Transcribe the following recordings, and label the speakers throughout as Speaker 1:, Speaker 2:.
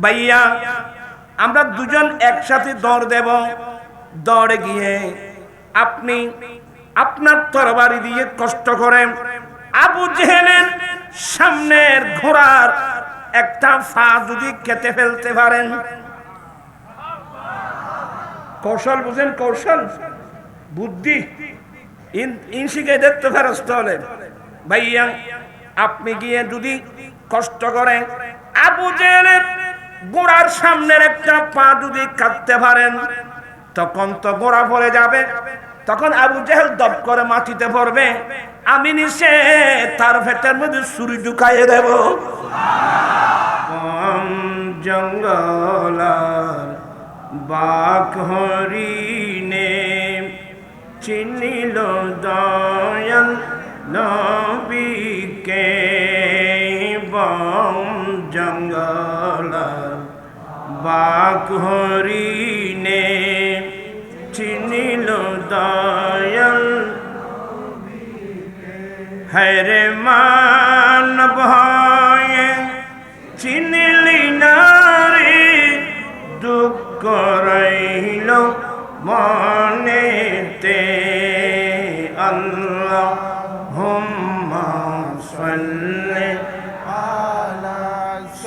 Speaker 1: ভাইয়া আমরা দুজন একসাথে দৌড় দেব। দৌড়ে গিয়ে আপনি আপনার তরবারি দিয়ে কষ্ট করে আবু জেহেলের সামনের ঘোড়ার একটা ফা যদি কেটে ফেলতে পারেন। কৌশল বুঝেন? কৌশল, বুদ্ধি ইনশিকে দেখতে ফেরস্ত হলেন। ভাইয়া আপনি গিয়ে যদি কষ্ট করেন আবু জেহেলের ঘোড়ার সামনের একটা পা যদি কাটতে পারেন, তখন তো ঘোড়া পড়ে যাবে, তখন আবু জেহেল দপ করে মাটিতে পড়বে, আমি নিচে তার পেটের মধ্যে ছুরি ঢুকাইয়ে দেব। জঙ্গল বাঘ হরিণে চিনিল দয়াল নবীকে, বন জঙ্গল বাঘ হরিণে চিনিল দয়াল, হরে মান ভয়ে চিনিলি নারী, দুঃখ রইল মনেতে। আল্লাহুম্মা সাল্লি আলা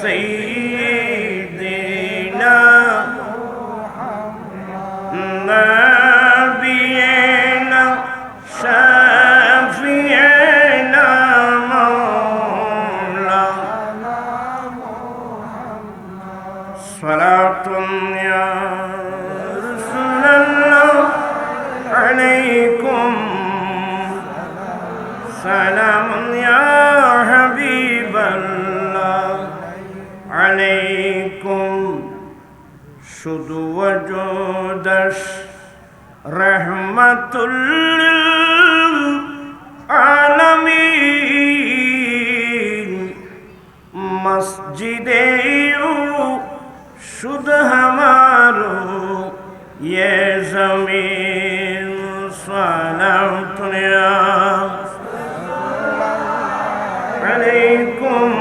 Speaker 1: সাইয়্যিদিনা নাবিয়িনা শাফিয়িনা মাওলানা সালাতুন ইয়া রাসূলুল্লাহ আলাইকুম, সালামুন ইয়া হাবিবাল্লাহ আলাইকুম। শুধু ওয়াজুদাস রহমাতুল আলামিন, মসজিদে শুধু হামারো ये ज़मीन सलामुन अलैकुम।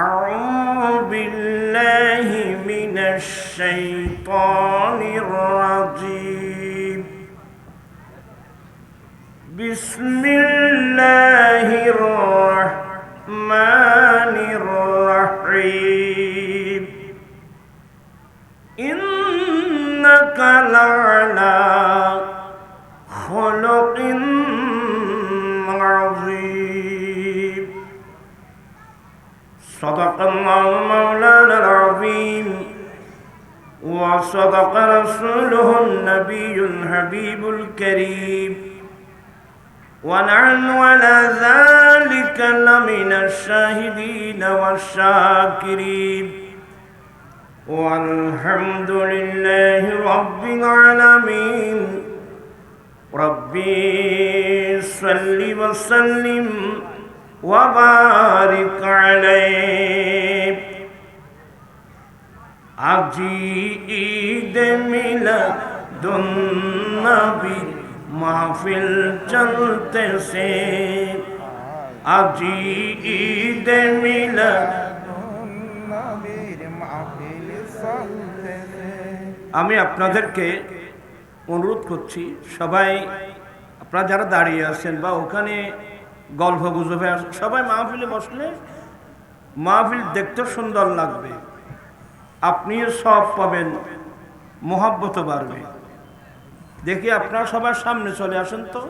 Speaker 1: अऊज़ु बिल्लाहि मिनश शैतानिर रजीम। बिस्मिल्लाहिर रहमानिर रहीम। इन्नका लअला खुलुकिन अज़ीम। सदक़ल्लाहु मौलानाल अज़ीम व सदक़ रसूलुहुन नबियुल हबीबुल करीम ونحن على ذلك لمن الشاهدين والشاكرين والحمد لله رب العالمين. ربي صل وسلم وبارك عليه. আজি ঈদ মিলাদুন নবী महफिल चलते से, আজি ঈদ মিলাদুন নবীর মাহফিল চলতেছে। আমি আপনাদেরকে অনুরোধ করছি, সবাই আপনারা যারা দাঁড়িয়ে আছেন বা ওখানে গল্প গুজবে সবাই মাহফিলে বসলে মাহফিল দেখতে সুন্দর লাগবে, আপনিও সব পাবেন, মোহাব্বত বাড়বে। দেখি আপনারা সবার সামনে চলে আসেন তো।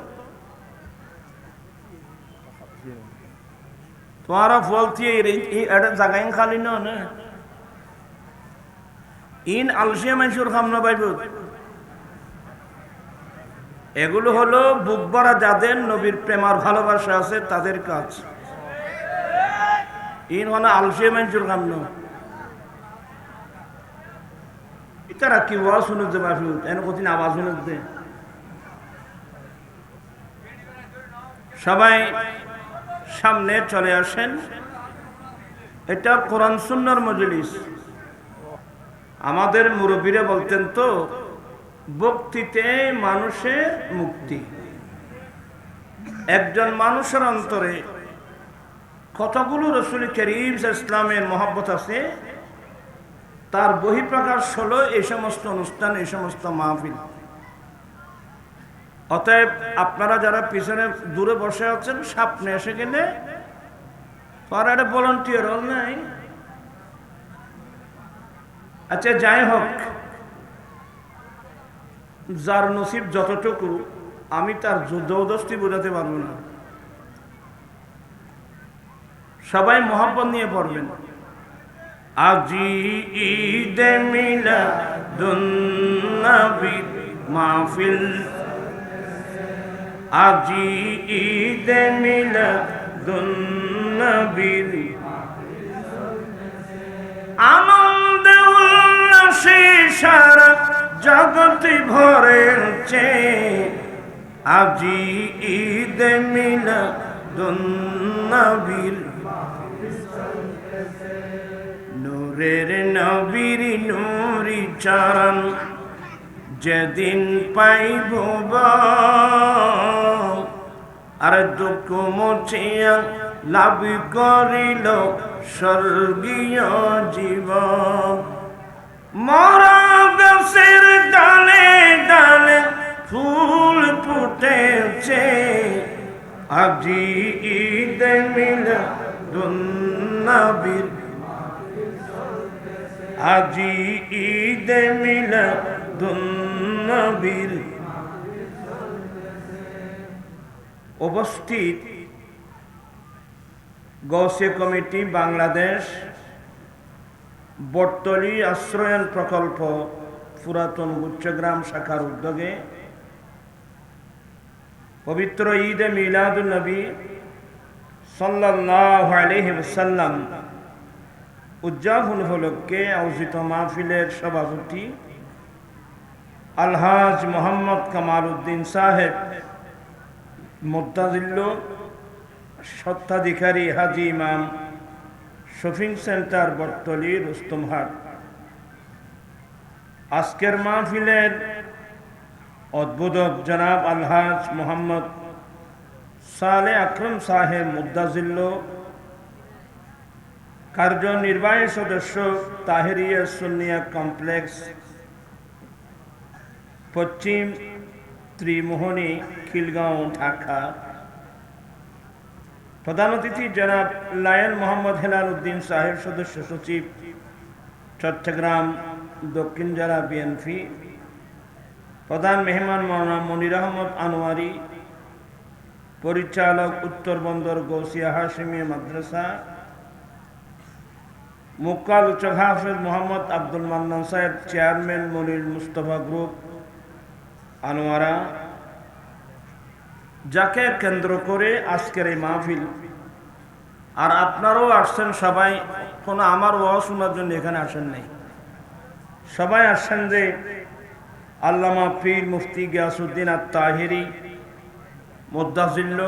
Speaker 1: তোমারা বলছি এটা জায়গায় খালি না, ইন আলসিয়া মানুষের খামনা পাইব। এগুলো হলো বুক ভরা যাদের নবীর প্রেমার ভালোবাসা আছে তাদের কাজ। ইন হলো আলসিয়া মানুষের খামনা। তারা কি ওয়াজ শুনতে পারবে, এন কঠিন আওয়াজ শুনতে। সবাই সামনে চলে আসেন। এটা কোরআন সুন্নাহর মজলিস। আমাদের মুরব্বীরা বলতেন তো, ভক্তিতে মানুষের মুক্তি। একজন মানুষের অন্তরে কতগুলো রসুল করিম ইসলামের মহব্বত আছে, তার বহিঃপ্রকাশ হলো এই সমস্ত অনুষ্ঠান, এই সমস্ত মাহফিল। অতএব আপনারা যারা পিছনে দূরে বসে আছেন, সামনে এসে গেলে আর একটা ভলান্টিয়ার হল নাই। আচ্ছা, যাই হোক, যার নসিব যতটুকু, আমি তার জবরদস্তি বোঝাতে পারবো না। সবাই মোহাম্মত নিয়ে পড়বেন। আজি ঈদে মিলাদুন নবী মাহফিল, আজি ঈদে মিলাদুন নবীর আনন্দ উল্লাসে সারা জগতে ভরেছে। আজি ঈদে মিলাদুন নবীর, নূরের নবীর নূরি চরণ যেদিন পাইব আর দুঃখ মুছিয়া লাভ করিল স্বর্গীয় জীবন। মরা গাছের ডালে ডালে ফুল ফুটেছে, আজি ঈদে মিলাদুন নবীর, আজি ঈদে মিলাদুন নবীর। উপস্থিত গৌসিয়া কমিটি বাংলাদেশ বটতলী আশ্রয়ন প্রকল্প পুরাতন গুচ্ছগ্রাম শাখার উদ্যোগে পবিত্র ঈদে মিলাদুন নবী সাল্লাল্লাহু আলাইহি ওয়াসাল্লাম উদযাপন উপলক্ষে আয়োজিত মাহফিলের সভাপতি আলহাজ মোহাম্মদ কামাল উদ্দিন সাহেব মুত্তাজিল্ল, স্বত্বাধিকারী হাজি ইমাম শপিং সেন্টার বটতলী রুস্তমহাট। আজকের মাহফিলের উদ্বোধক জনাব আলহাজ মোহাম্মদ সালে আকরম সাহেব মুত্তাজিল্ল, কার্যনির্বাহী সদস্য তাহেরিয়া সুন্নিয়া কমপ্লেক্স, পশ্চিম ত্রিমোহনী, খিলগাঁও, ঢাকা। প্রধান অতিথি জনাব লায়ন মোহাম্মদ হেলাল উদ্দিন সাহেব, সদস্য সচিব, চট্টগ্রাম দক্ষিণ জেলা বিএনপি। প্রধান মেহমান মাওলানা মনির আহমদ আনোয়ারি, পরিচালক উত্তর বন্দর গৌসিয়া হাশিমিয়া মাদ্রাসা। মুখ্য আলোচক হাফেজ মোহাম্মদ আব্দুল মান্নান সাহেব, চেয়ারম্যান মনির মুস্তফা গ্রুপ, আনোয়ারা। যাকে কেন্দ্র করে আজকের এই মাহফিল। আর আপনারাও আসছেন সবাই, কোনো আমার ওয়াজ শোনার জন্য এখানে আসেন নাই, সবাই আসছেন যে আল্লামা পীর মুফতি গিয়াসউদ্দিন আত-তাহেরি মুত্তাজিল্ল,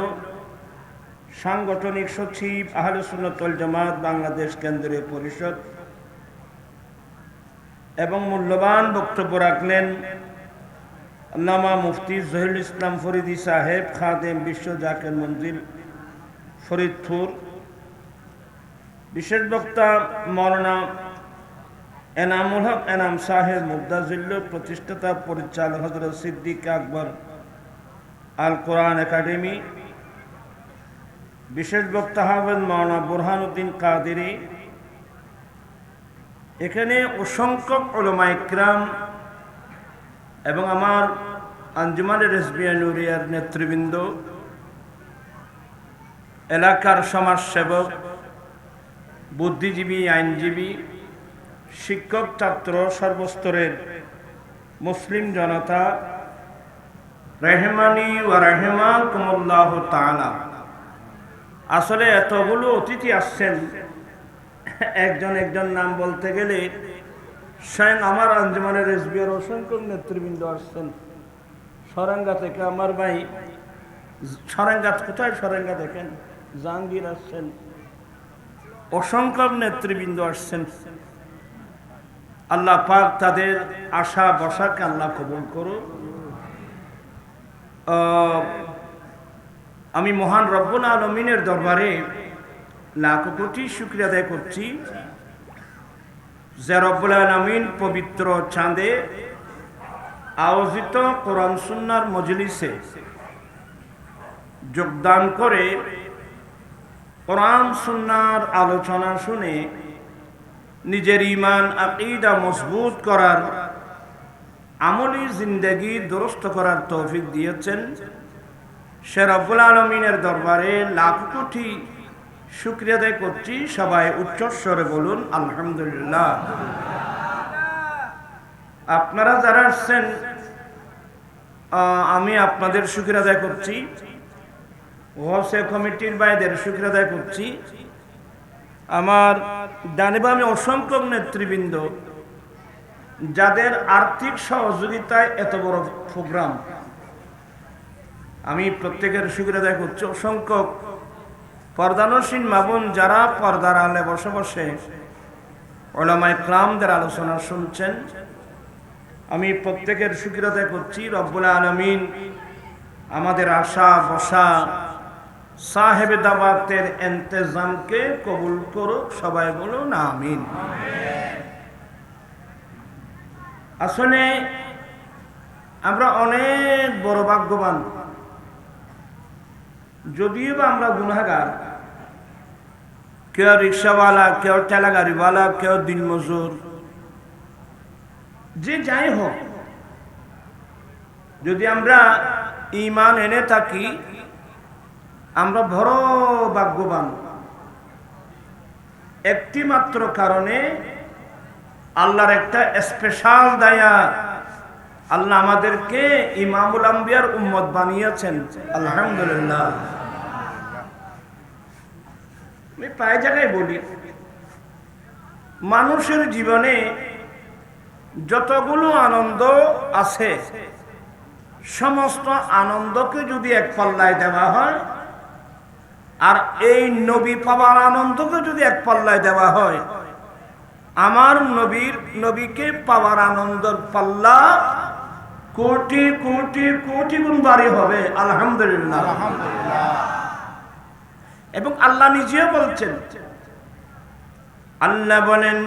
Speaker 1: সাংগঠনিক সচিব আহলে সুন্নাত ওয়াল জামাত বাংলাদেশ কেন্দ্রীয় পরিষদ, এবং মূল্যবান বক্তব্য রাখলেন আল্লামা মুফতি জহিরুল ইসলাম ফরিদি সাহেব, খাদেম বিশ্ব জাকির মঞ্জিল, ফরিদপুর। বিশেষ বক্তা মাওলানা এনামুল হক এনাম সাহেব মুত্তাজিল্ল, প্রতিষ্ঠাতা পরিচালক হযরত সিদ্দিক আকবর আল কোরআন একাডেমি। বিশেষ বক্তা হাফেজ মাওলানা বুরহানুদ্দিন কাদেরী। এখানে অসংখ্য উলামা ইকরাম এবং আমার আঞ্জুমানে রেজবিয়া নুরিয়ার নেতৃবৃন্দ, এলাকার সমাজসেবক, বুদ্ধিজীবী, আইনজীবী, শিক্ষক, ছাত্র, সর্বস্তরের মুসলিম জনতা, রহমানি ওয়া রাহিমাকুমুল্লাহু তাআলা। আসলে এতগুলো অতিথি আসছেন, একজন একজন নাম বলতে গেলে স্বয়ং আমার আঞ্জুমানের রেজবিয়ার অসংখ্য নেতৃবৃন্দ আসছেন। সরেঙ্গা থেকে আমার ভাই, সরেঙ্গা কোথায়? সরেঙ্গা দেখেন, জাহাঙ্গীর আসছেন, অসংখ্য নেতৃবৃন্দ আসছেন। আল্লাহ পাক তাদের আশা বসাকে আল্লাহ কবুল করুন। আমি মহান রব্বুল আলামিনের দরবারে লাখ কোটি শুকরিয়া আদায় করছি যে রব্বুল আলামিন পবিত্র চাঁদে আয়োজিত কোরআন সুন্নাহর মজলিসে যোগদান করে কোরআন সুন্নাহর আলোচনা শুনে নিজের ঈমান আকীদা মজবুত করার, আমলি জিন্দেগি দুরুস্ত করার তৌফিক দিয়েছেন। সে রব্বুল আলামিনের দরবারে লাখ কোটি শুকরিয়া আদায় করছি। সবাই উচ্চস্বরে বলুন আলহামদুলিল্লাহ। আপনারা যারা আসছেন আমি আপনাদের শুকরিয়া আদায় করছি, ওয়াসে কমিটির ভাইদের শুকরিয়া আদায় করছি। আমার ডানে বামে অসংখ্য নেতৃবৃন্দ যাদের আর্থিক সহযোগিতায় এত বড় প্রোগ্রাম, আমি প্রত্যেকের শুকরিয়া আদায় করছি। অসংখ্য পর্দানসীন মা বোন যারা পর্দার আলে বসে বসে উলামায়ে কেরামদের আলোচনা শুনছেন, আমি প্রত্যেকের শুকরিয়া আদায় করছি। রব্বুল আলামিন আমাদের আশা বসা সাহেবে দাওয়াতের ইন্তজামকে কবুল করুক। সবাই বলুন আমিন। আসলে আমরা অনেক বড় ভাগ্যবান, যদিও বা আমরা গুনাহগার। কেউ রিক্সাওয়ালা, কেউ ঠেলা গাড়িওয়ালা, কেউ দিনমজুর, যে যাই হোক, যদি আমরা ঈমান এনে থাকি আমরা বড় ভাগ্যবান। একটি মাত্র কারণে, আল্লাহর একটা স্পেশাল দয়া, আল্লাহ আমাদেরকে ইমামুল আম্বিয়ার উম্মত বানিয়েছেন। আলহামদুলিল্লাহ। আমি প্রায় জায়গায় বলি, মানুষের জীবনে যতগুলো আনন্দ আছে সমস্ত আনন্দকে যদি এক পাল্লায় দেওয়া হয়, আর এই নবী পাওয়ার আনন্দকে যদি এক পাল্লায় দেওয়া হয়, আমার নবীকে পাওয়ার আনন্দের পাল্লা কোটি কোটি কোটি গুণ বাড়ি হবে। আলহামদুলিল্লাহ। এবং আল্লাহ নিজেও বলছেন, আল্লাহ বলেন,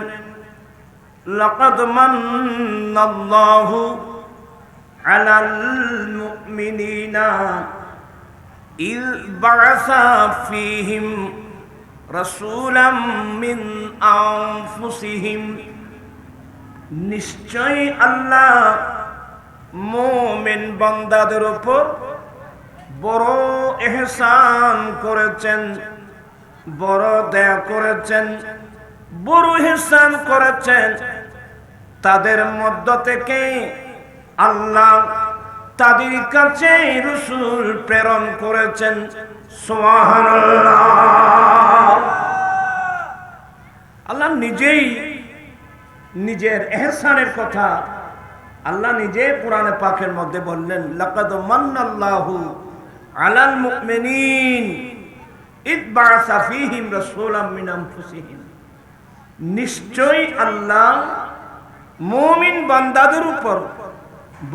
Speaker 1: লাকাদ মান্নাল্লাহু আলাল মুমিনিনা ইয বা'আসা ফীহিম রাসূলাম মিন আনফুসিহিম। নিশ্চয় আল্লাহ মুমিন বান্দাদের উপর বড় ইহসান করেছেন, বড় দয়া করেছেন, বড় ইহসান করেছেন। তাদের মধ্য থেকে আল্লাহ তাদের কাছে রাসূল প্রেরণ করেছেন। সুবহানাল্লাহ। আল্লাহ নিজেই নিজের ইহসানের কথা আল্লাহ নিজে কোরআনে পাকের মধ্যে বললেন, লাকাদ মান্নাল্লাহু আলাল মুমিনিন ইয বা'আসা ফীহিম রাসূলাম মিন আনফুসিহিম। নিশ্চয় আল্লাহ মুমিন বান্দাদের উপর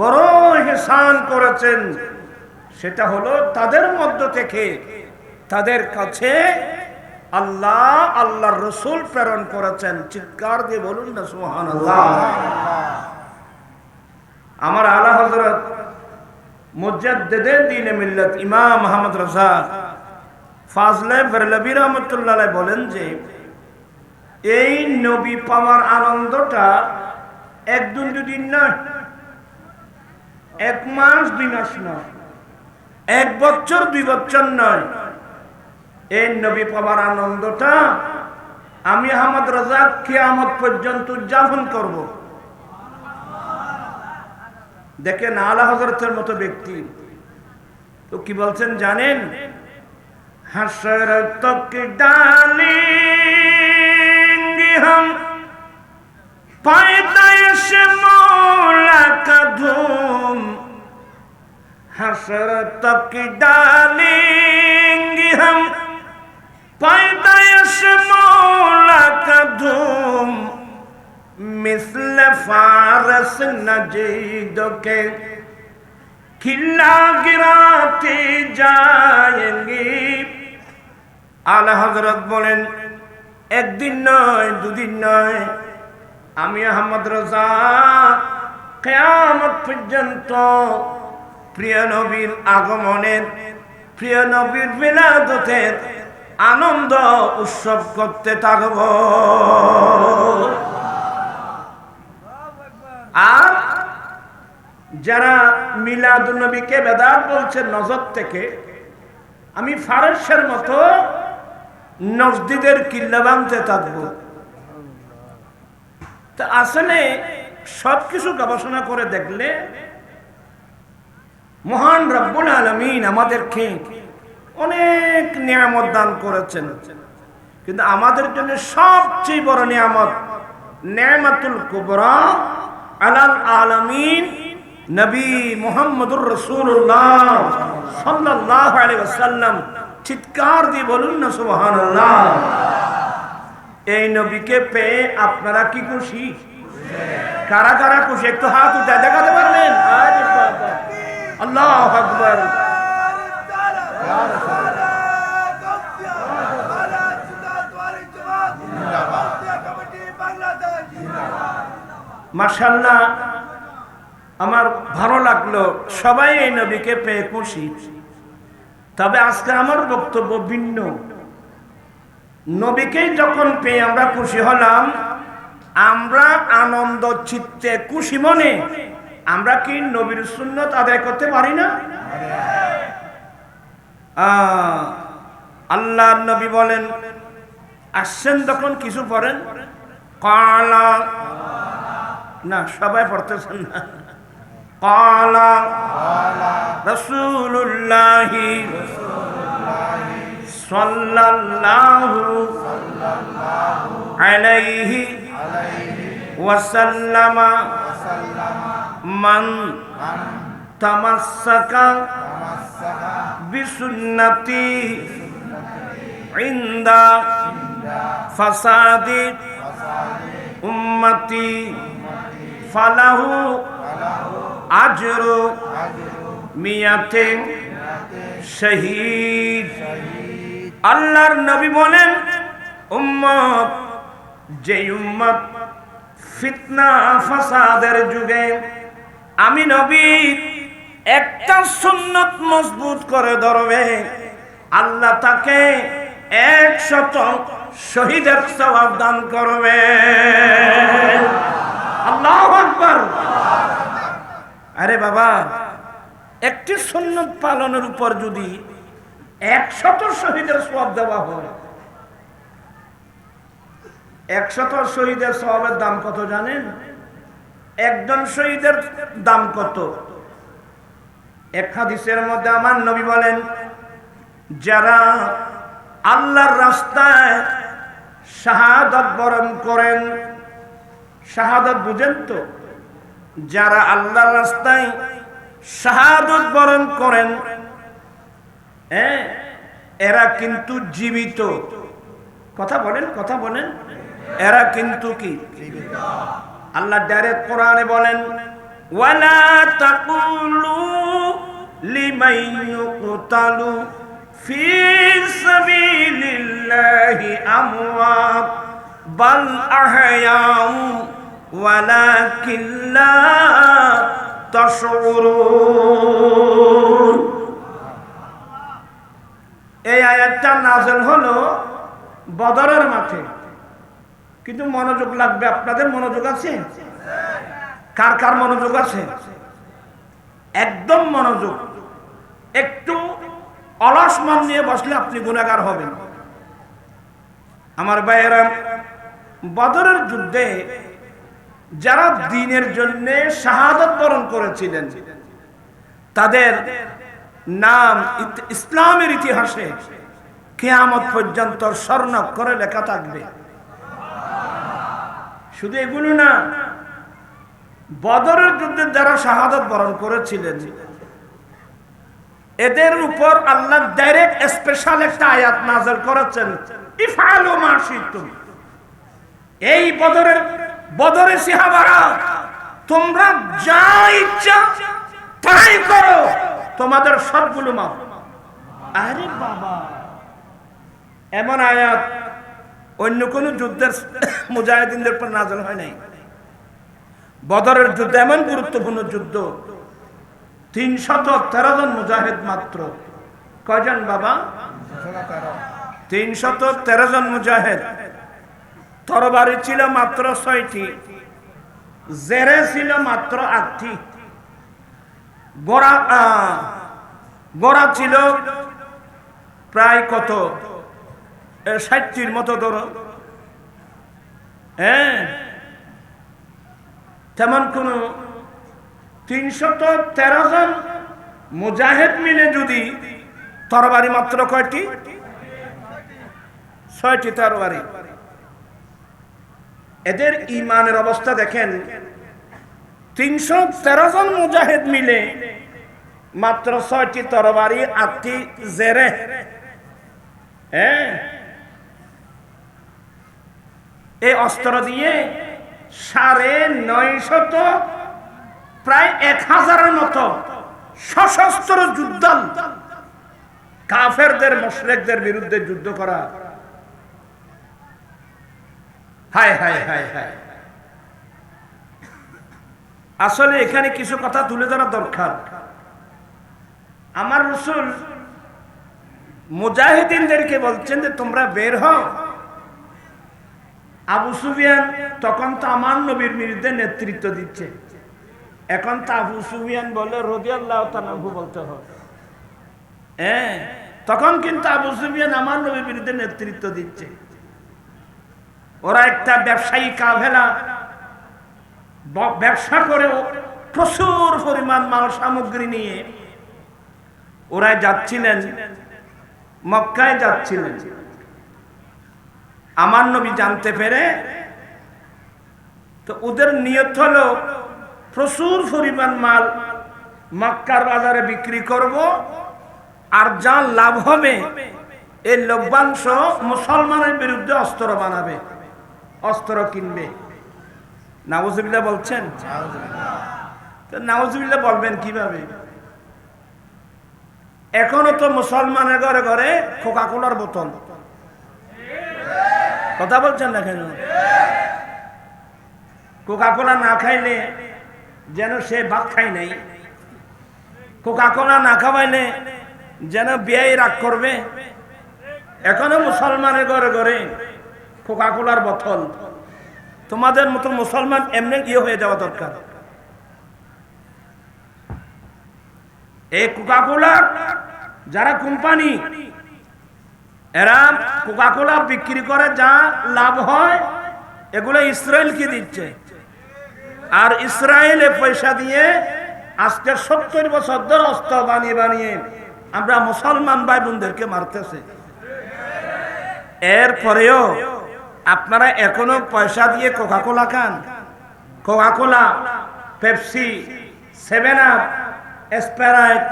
Speaker 1: বড় ইহসান করেছেন। সেটা হলো তাদের মধ্য থেকে তাদের কাছে আল্লাহ আল্লাহর রাসূল প্রেরণ করেছেন। চিৎকার দিয়ে বলুন না সুবহানাল্লাহ। আমার আলা হযরত মুজাদ্দিদে দ্বীন মিল্লাত ইমাম মুহাম্মদ রাজা ফাজলে বেরলভী রাহমাতুল্লাহ আলাইহি বলেন যে এই নবী পাওয়ার আনন্দটা একদিন দুদিন নয়, এক মাস দুই মাস নয়, এক বছর দুই বছর নয়। এই নবী পাওয়ার আনন্দটা আমি আহমদ রাজা কিয়ামত পর্যন্ত উদযাপন করব। দেখেন আলা হযরতের মতো ব্যক্তি তো কি বলছেন জানেন? হাসর তক ডালেंगे हम पैदाइश मौला का धूम, हसर तक डालेंगे हम पैदाइश मौला का धूम, मिसल फारस नजीद के खिला गिराते जाएंगे, আলা হযরত বলেন, একদিন নয়, দুদিন নয়, আমি আহমদ রাজা কিয়ামত পর্যন্ত প্রিয় নবীর আগমনের, প্রিয় নবীর মিলাদতের আনন্দ উৎসব করতে থাকব। আর যারা মিলাদুন নবীকে বেদাত বলছে নজর থেকে, আমি ফারসের মতো মসজিদের কিল্লা ভাঙতে থাকবো। তা আসলে সবকিছু গবেষণা করে দেখলে মহান রব্বুল আলামিন আমাদেরকে অনেক নিয়ামত দান করেছেন, কিন্তু আমাদের জন্য সবচেয়ে বড় নিয়ামত, নিয়ামতুল কুবরা আলাল আলামিন নবী মুহাম্মদুর রাসূলুল্লাহ সাল্লাল্লাহু আলাইহি ওয়াসাল্লাম। চিৎকার দিয়ে বলুন না সুবহানাল্লাহ। এই নবীকে পেয়ে আপনারা কি খুশি? কারা কারা খুশি একটু হাত উঠে দেখাতে পারবেন? আল্লাহু আকবার। মাশাআল্লাহ, আমার ভালো লাগলো, সবাই এই নবীকে পেয়ে খুশি। তবে আজকে আমার বক্তব্য ভিন্ন। নবীকে যখন পেয়ে আমরা খুশি হলাম, আমরা আনন্দ চিত্তে খুশি মনে আমরা কি নবীর সুন্নত আদায় করতে পারি না? আল্লাহর নবী বলেন, আসছেন তখন কিছু পড়েন, কালা না, সবাই পড়তেছেন না। কালা রাসূলুল্লাহি সাল্লাল্লাহু আলাইহি ওয়াসাল্লাম মান তামাসসাকা বিসুন্নতি ইনদা ফাসাদি উম্মতি ফালাহু আজরু মিয়াতে শহীদ। আল্লাহর নবী বলেন, উম্মত, যে উম্মত ফিতনা ফাসাদের যুগে আমি নবী একটা সুন্নত মজবুত করে ধরবে, আল্লাহ তাকে 100 শহীদের সওয়াব দান করবে। আল্লাহু আকবার। আরে বাবা, একটি সুন্নত পালনের উপর যদি 100 শহীদের সওয়াব দেওয়া হয়, 100 শহীদের সওয়াবের দাম কত জানেন? একজন শহীদের দাম কত? এক হাদিসের মধ্যে আমার নবী বলেন, যারা আল্লাহর রাস্তায় শাহাদাত বরণ করেন, শাহাদাত বুঝেন তো? যারা আল্লাহর রাস্তায় শাহাদাত বরণ করেন, এরা কিন্তু জীবিত। কথা বলেন, কথা বলেন, এরা কিন্তু কি? আল্লাহ ডাইরেক্ট কোরআনে বলেন, ওয়ালা তাকুলু লিমান ইউকতালু ফি সাবিলিল্লাহি আমওয়াত বাল আহয়াউ ওয়ালাকিন লা তাশউরুন। এই আয়াতটা নাযিল হলো বদরের মাঠে, কিন্তু মনোযোগ লাগবে। আপনাদের মনোযোগ আছে? কার কার মনোযোগ আছে? একদম মনোযোগ। একটু অলস মন নিয়ে বসলে আপনি গুনাহগার হবেন। আমার ভাইয়েরা, বদরের যুদ্ধে যারা দ্বীনের জন্য শাহাদাত বরণ করেছিলেন, তাদের নাম ইসলামের ইতিহাসে কিয়ামত পর্যন্ত স্বর্ণাক্ষরে লেখা থাকবে। শুধু এগুলো না, বদরের যুদ্ধে যারা শাহাদাত বরণ করেছিলেন, এদের উপর আল্লাহ ডাইরেক্ট স্পেশাল একটা আয়াত নাযিল করেছেন, ইফআলু মা শিতুম। এই বদরের সাহাবারা, তোমরা যা ইচ্ছা তাই করো, তোমাদের সবগুলো মাফ। আরে বাবা, এমন আয়াত অন্য কোন যুদ্ধের মুজাহিদিনদের উপর নাযিল হয় নাই। বদরের যুদ্ধ এমন গুরুত্বপূর্ণ যুদ্ধ, 313 জন মুজাহিদ মাত্র। কয়জন বাবা? 313 জন মুজাহিদ। তরবারি ছিল মাত্র 6টি, জেরে ছিল মাত্র 8টি, গোড়া ছিল প্রায় কত 60টির মতো ধরো। হ্যাঁ, তেমন কোন 313 জন মুজাহিদ মিলে যদি তরবারি মাত্র কয়টি? 6টি তরবারি। এদের ঈমানের অবস্থা দেখেন, 313 জন মুজাহিদ মিলে মাত্র 6টি তরবারি, 8টি জেরে। হ্যাঁ, এই অস্ত্র দিয়ে 950 প্রায় 1000-এর মতো সশস্ত্র যুদ্ধ কাফেরদের মুশরিকদের বিরুদ্ধে যুদ্ধ করা। হায় হায় হায় হায়। আসলে এখানে কিছু কথা তুলে ধরা দরকার। আমার রাসূল মুজাহিদিনদেরকে বলছেন যে তোমরা বের হও। আবু সুফিয়ান তখন তো আমার নবীর বিরুদ্ধে নেতৃত্ব দিচ্ছে। এখন তো আবু সুফিয়ান বলে রাদিয়াল্লাহু তাআলা বলতে হবে। হ্যাঁ, তখন কিন্তু আবু সুফিয়ান আমার নবীর বিরুদ্ধে নেতৃত্ব দিচ্ছে। ওরা একটা ব্যবসায়ী কাফেলা, ব্যবসা করে প্রচুর পরিমাণ মাল সামগ্রী নিয়ে ওরা যাচ্ছিলেন, মক্কায় যাচ্ছিলেন। আমার নবী জানতে পেরে তো ওদের নিয়ত হলো প্রচুর পরিমাণ মাল মক্কার বাজারে বিক্রি করব, আর যা লাভ হবে এই লভ্যাংশ মুসলমানের বিরুদ্ধে অস্ত্র বানাবে, অস্ত্র কিনবে। নাউজুবিল্লাহ বলছেন? তো নাউজুবিল্লাহ বলবেন কিভাবে? এখনো তো মুসলমানের ঘরে ঘরে কোকা কোলার বোতল। কথা বলছেন না কেন? কোকা কোলা না খাইলে যেন সে ভাত খাই নাই, কোকা কোলা না খাওয়াইলে যেন বিয়ে রাগ করবে। এখনো মুসলমানের ঘরে ঘরে কোকা কোলার বোতল। তোমাদের মতো মুসলমান এমনি ইয়ে হয়ে যাওয়া দরকার। এই কোকা কোলার যারা কোম্পানি, এরা কোকা কোলা বিক্রি করে যা লাভ হয় এগুলো ইসরায়েলকে দিচ্ছে, আর ইসরায়েলে পয়সা দিয়ে আজকে 70 বছর ধরে অস্ত্র বানিয়ে বানিয়ে আমরা মুসলমান ভাই বোনদেরকে মারতেছে। এরপরেও আপনারা এখনো পয়সা দিয়ে কোকা কোলা খান। Coca Cola, Pepsi, 7 up, Sprite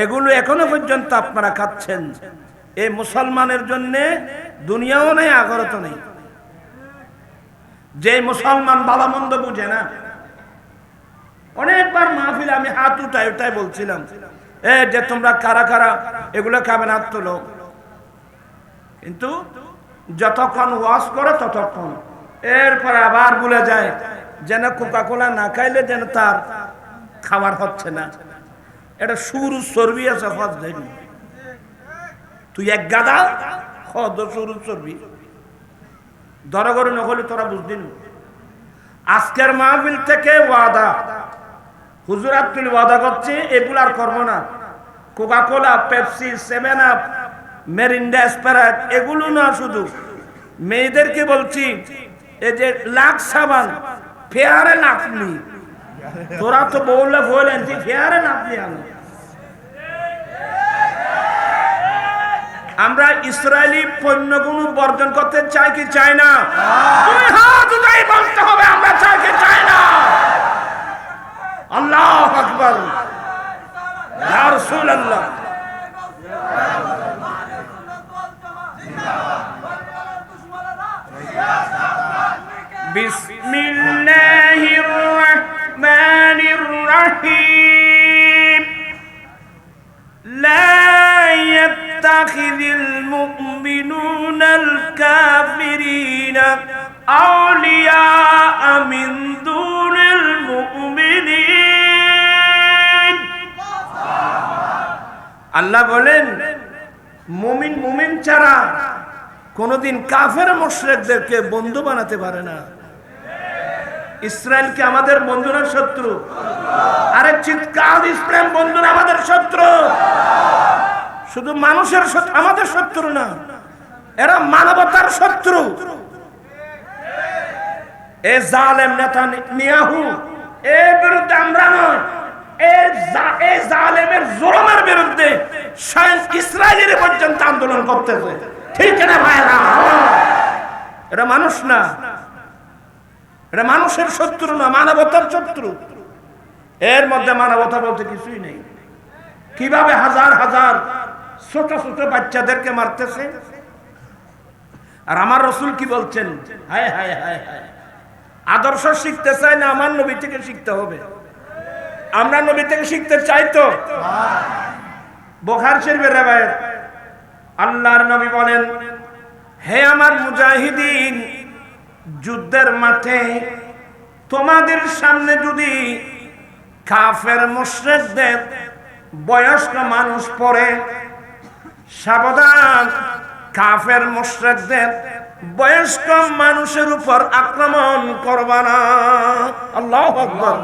Speaker 1: এগুলো এখনো পর্যন্ত আপনারা খাচ্ছেন। এই মুসলমানের জন্য দুনিয়াও নেই, আখিরাত নেই। যে মুসলমান ভালো মন্দ বুঝে না, অনেকবার মাহফিলে আমি হাত উঠাই উঠাই বলছিলাম যে তোমরা কারা কারা এগুলো খাবেন, হাত তোলো। কিন্তু যতক্ষণ ওয়াজ করে ততক্ষণ, এরপরে আবার ভুলে যায় যেন কোকা কোলা না খাইলে যেন তার খাবার হচ্ছে না। এটা সুর চর্বি আছে, হজ দেয়নি। তুই এক গাদা হদ সুর চর্বি ধরা করে নকলে তোরা বুঝদিন। আজকের মাহফিল থেকে ওয়াদা, হুজুর আব্দুল ওয়াদা করছে এগুলো আর করবো না। Coca Cola, Pepsi, 7 up, Mirinda, Sprite এগুলো না, শুধু মেয়েদেরকে বলছি এই যে লাখ সাবান, ফেয়ারে লাভলি, তোরা তো বললে বলেন যে ফেয়ারে লাভলি আনো। আমরা ইসরায়েলি পণ্যগুলো বর্জন করতে চাই কি চাই না? দুই হাত উঠাই বলতে হবে আমরা চাই কি চাই না? আল্লাহু আকবার, ইয়া রাসূলুল্লাহ। বিসমিল্লাহির রাহমানির রাহিম। লা يتخذ المؤمنون মিনাল কাফিরিনা আউলিয়া মিন দুনিল মুমিনিন। আল্লাহ বলেন মুমিন ছাড়া কোনদিন কাফের মুশরিকদেরকে বন্ধু বানাতে পারে না। ইসরায়েল কি আমাদের বন্ধু না শত্রু? আরে চিৎকার, ইসলাম বন্ধু না আমাদের শত্রু? শুধু মানুষের শত্রু, আমাদের শত্রু না, এরা মানবতার শত্রু। এ জালেম নেতানিয়াহু এর বিরুদ্ধে আমরা নয়, এই জালেমের জুলুমের বিরুদ্ধে স্বয়ং ইসরায়েলের পর্যন্ত আন্দোলন করতেছে। ঠিক না ভাইরা? এরা মানুষ না, এটা মানুষের শত্রু না, মানবতার শত্রু। এর মধ্যে মানবতা বলতে কিছুই নেই। কিভাবে হাজার হাজার ছোট ছোট বাচ্চাদেরকে মারতেছে। আর আমার রাসূল কি বলছেন? হায় হায় হায় হায়, আদর্শ শিখতে চাই না, আমার নবী থেকে শিখতে হবে। আমরা নবী থেকে শিখতে চাই তো। বুখারী শরীফের রাওয়ায়াত, আল্লাহর নবী বলেন, হে আমার মুজাহিদিন, যুদ্ধের মাঠে তোমাদের সামনে যদি কাফের মুশরিকদের বয়স্ক মানুষ পড়ে, সাবধান, কাফের মুশরিকদের বয়স্ক মানুষের উপর আক্রমণ করবা না। আল্লাহু আকবার।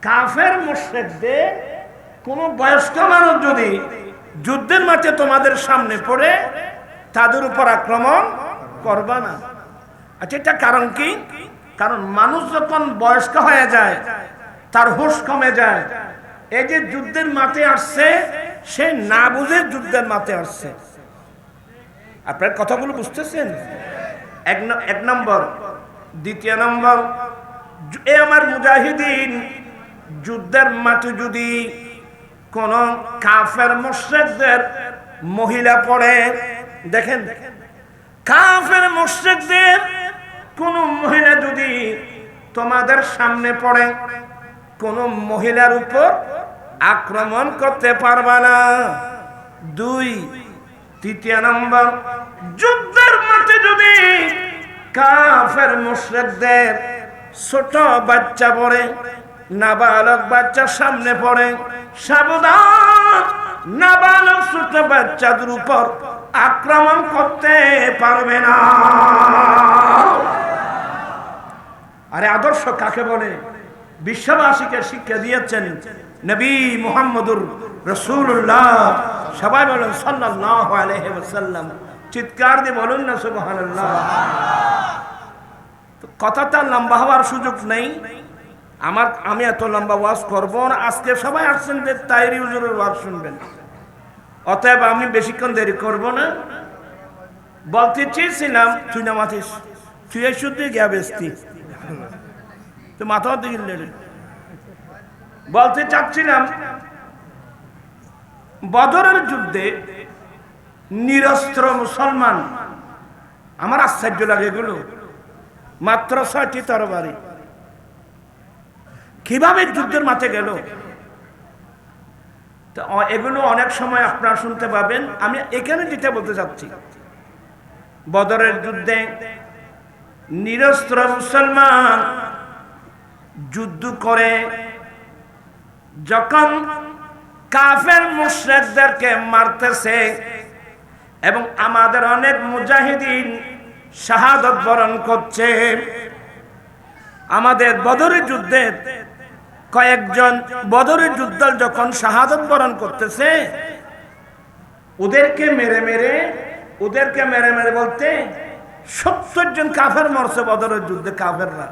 Speaker 1: কাফের মুশরিকদের কোন বয়স্ক মানুষ যদি যুদ্ধের মাঠে তোমাদের সামনে পড়ে, তাদের উপর আক্রমণ করবা না। আচ্ছা, এটা কারণ কি? কারণ মানুষ যখন বয়স্ক হয়ে যায় তার হুঁশ কমে যায়। এই যে যুদ্ধের মাঠে আসছে, সে না বুঝে যুদ্ধের মাঠে আসছে। আপনার কথাগুলো বুঝতেছেন? এক নম্বর। দ্বিতীয় নম্বর, এ আমার মুজাহিদিন, যুদ্ধের মাঠে যদি কোন কাফের মুশরিকদের মহিলা পড়ে, দেখেন, কাফের মুশরিকদের কোন মহিলা যদি তোমাদের সামনে পড়ে, কোন মহিলার উপর আক্রমণ করতে পারবা না। তৃতীয় নম্বর, যুদ্ধের মাঠে যদি কাফের মুশরিকদের ছোট বাচ্চা পড়ে, নাবালক বাচ্চা সামনে পড়ে, সাবধান, নাবালক ছোট বাচ্চাদের উপর আক্রমণ করতে পারবে না। আরে আদর্শ কাকে বলে? বিশ্ববাসীকে শিক্ষা দিয়েছেন নবী মুহাম্মদুর রাসূলুল্লাহ। সবাই বলেন সাল্লাল্লাহু আলাইহি ওয়াসাল্লাম। চিৎকার দিয়ে বলুন না সুবহানাল্লাহ। কথাটা লম্বা হওয়ার সুযোগ নেই আমি এত লম্বা ওয়াজ করব না। আজকে সবাই আসছেন যে তাইরি হুজুরের ওয়াজ শুনবেন, অতএব আমি বেশিক্ষণ দেরি করব না। বলতে চেয়েছিলাম, তুই না মাথিস, তুই শুদ্ধ গিয়া বেস্তি, তো মাথা দিকে বলতে চাচ্ছিলাম, বদরের যুদ্ধে নিরস্ত্র মুসলমান, আমার আশ্চর্য লাগে এগুলো, মাত্র ৬টি তরবারি কিভাবে যুদ্ধের মাঠে গেল। তো এগুলো অনেক সময় আপনারা শুনতে পাবেন। আমি এখানে যেটা বলতে চাচ্ছি, বদরের যুদ্ধে নিরস্ত্র মুসলমান যুদ্ধ করে যখন কাফের মুশরিকদেরকে মারতেছে, এবং আমাদের অনেক মুজাহিদিন শাহাদাত বরণ করছে। আমাদের বদরের যুদ্ধে কয়েকজন বদরের যুদ্ধ যখন শাহাদাত বরণ করতেছে, ওদেরকে মেরে মেরে বলতে ৭০ জন কাফের মরছে বদরের যুদ্ধে। কাফেররা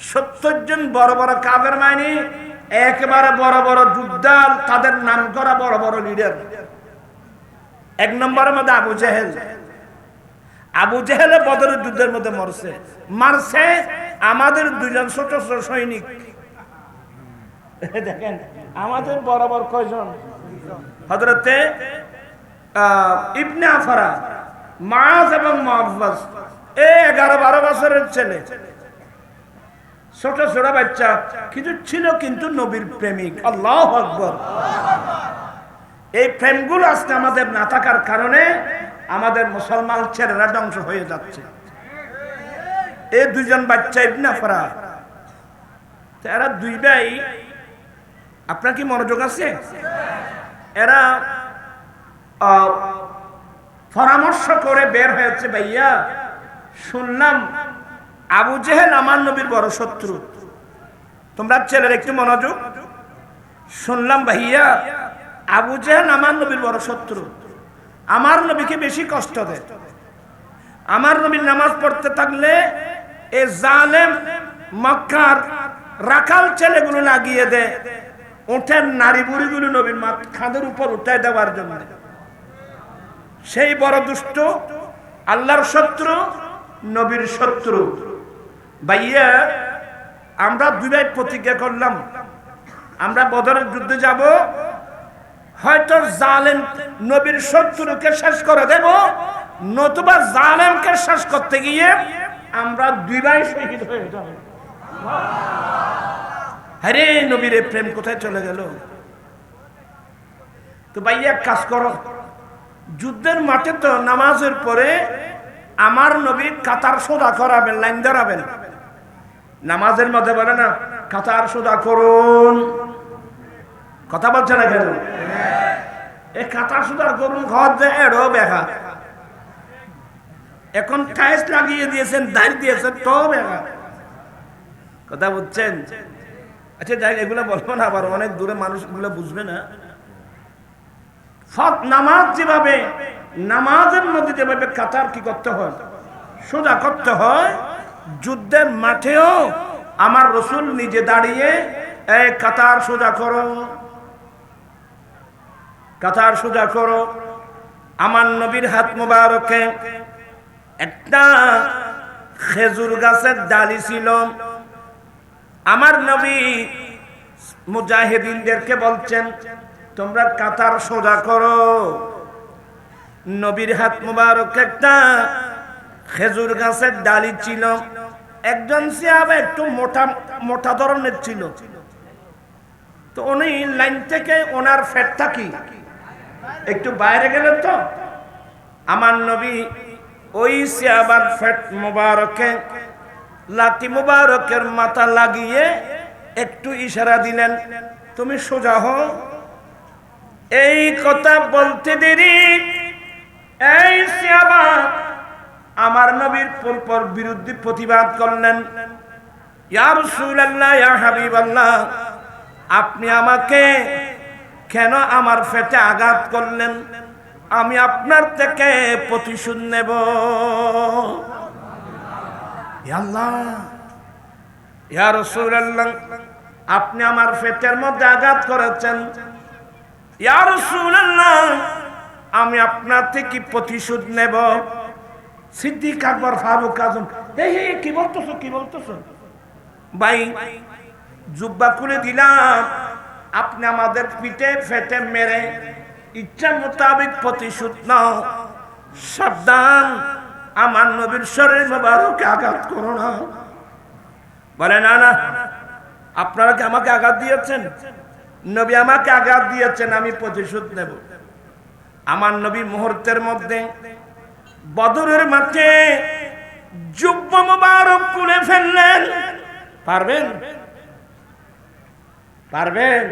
Speaker 1: ৭০ জন বড় বড় কাফের, মানে একেবারে বড় বড় যোদ্ধা, তাদের নাম করা বড় বড় লিডার। এক নম্বরের মধ্যে আবু জেহেল বদরের যুদ্ধের মধ্যে মারছে আমাদের 2জন ছোট ছোট সৈনিক। দেখেন আমাদের বরাবর কয়জন? হযরতে ইবনে আফরা, মাআজ এবং মুআফফাজ, 11-12 বছরের ছেলে, ছোট ছোট বাচ্চা, কিন্তু ছিল কিন্তু নবীর প্রেমিক। আল্লাহু আকবার। এই প্রেমগুলো আজকে আমাদের না থাকার কারণে আমাদের মুসলমান ছেলেরা ধ্বংস হয়ে যাচ্ছে। এই দুইজন বাচ্চা ইবনে ফারা, এরা দুই ভাই, আপনার কি মনোযোগ আছে? এরা পরামর্শ করে বের হয়েছে, ভাইয়া শুনলাম আবু জেহেল আমার নবীর বড় শত্রু। তোমরা ছেলের একটু মনোযোগ। শুনলাম ভাইয়া আবু জেহেল আমার নবীর বড় শত্রু, আমার নবীকে বেশি কষ্ট দেয়। আমার নবীর নামাজ পড়তে থাকলে এই জালেম মক্কার রাখাল ছেলেগুলো লাগিয়ে দেয় উঠেন নারী বুড়িগুলো নবীর খাদের উপর উঠায় দেওয়ার জন্য। সেই বড় দুষ্ট, আল্লাহর শত্রু, নবীর শত্রু। ভাইয়া আমরা দুই ভাই প্রতিজ্ঞা করলাম, আমরা বদরের যুদ্ধে যাব, হয়তো জালেম নবীর শত্রুকে শেষ করে দেব, নতুবা জালেমকে শেষ করতে গিয়ে আমরা দুই ভাই শহীদ হয়ে যাব। আরে নবীর প্রেম কোথায় চলে গেল? তো ভাইয়া এক কাজ করো, যুদ্ধের মাঠে তো নামাজের পরে আমার নবী কাতার সোজা করাবেন, লাইন ধরাবেন। নামাজের মধ্যে বলে না কাতার সোজা করুন, কথা বলছে না কেন? এই কাতার সোজা করুন ঘর যে এড়ো বেহা, এখন টাইস লাগিয়ে দিয়েছেন, দাঁড়িয়ে দিয়েছেন তো বেহা, কথা বুঝছেন? আচ্ছা যাই, এগুলো বলবো না, আবার অনেক দূরে মানুষ এগুলো বুঝবে না। নামাজ যেভাবে, নামাজের মধ্যে যেভাবে কাতার কি করতে হয়, সোজা করতে হয়, যুদ্ধের মাঠেও আমার রসুল নিজে দাঁড়িয়ে এই কাতার সোজা করো, কাতার সোজা করো। আমার নবীর হাত মোবারকে একটা খেজুর গাছের ডালি ছিল। আমার নবী মুজাহিদিনদেরকে বলছেন তোমরা কাতার সোজা করো। নবীর হাত মোবারক একটা খেজুর গাছের ডালি ছিল। একজন সাহাবা একটু মোটা মোটা ধরনের ছিল, তো উনি লাইন থেকে ওনার ফেটটা কি একটু বাইরে গেলেন, তো আমার নবী ওই সাহাবার ফেট মোবারকে লাঠি মোবারকের মাথা লাগিয়ে একটু ইশারা দিলেন, তুমি সোজা হও। এই কথা বলতে দেরি এই সাহাবা আমার নবীর পরপর বিরুদ্ধে প্রতিবাদ করলেন, ইয়া রাসূলুল্লাহ, ইয়া হাবিবাল্লাহ, আপনি আমাকে কেন আমার পেটে আঘাত করলেন? আমি আপনার থেকে প্রতিশোধ নেব। ইয়া আল্লাহ, ইয়া রাসূলুল্লাহ, আপনি আমার পেটের মধ্যে আঘাত করেছেন, ইয়া রাসূলুল্লাহ, আমি আপনার থেকে প্রতিশোধ নেব। সিদ্দিক আকবর, ফারুক আজম, এই কি বলতেছো, কি বলতেছো? ভাই জুব্বা খুলে দিলাম, আপনি আমাদের পিঠে ফেটে মেরে ইচ্ছা মোতাবেক প্রতিশোধ নাও। সাবধান, আমার নবীর শরীর মোবারকে আঘাত করো না। বলে না না, আপনারা কি আমাকে আঘাত দিয়েছেন? নবী আমাকে আঘাত দিয়েছেন, আমি প্রতিশোধ নেব। আমার নবী মুহূর্তের মধ্যে বদরের মাঠে জুব্বা মোবারক খুলে ফেললেন। পারবেন? পারবেন?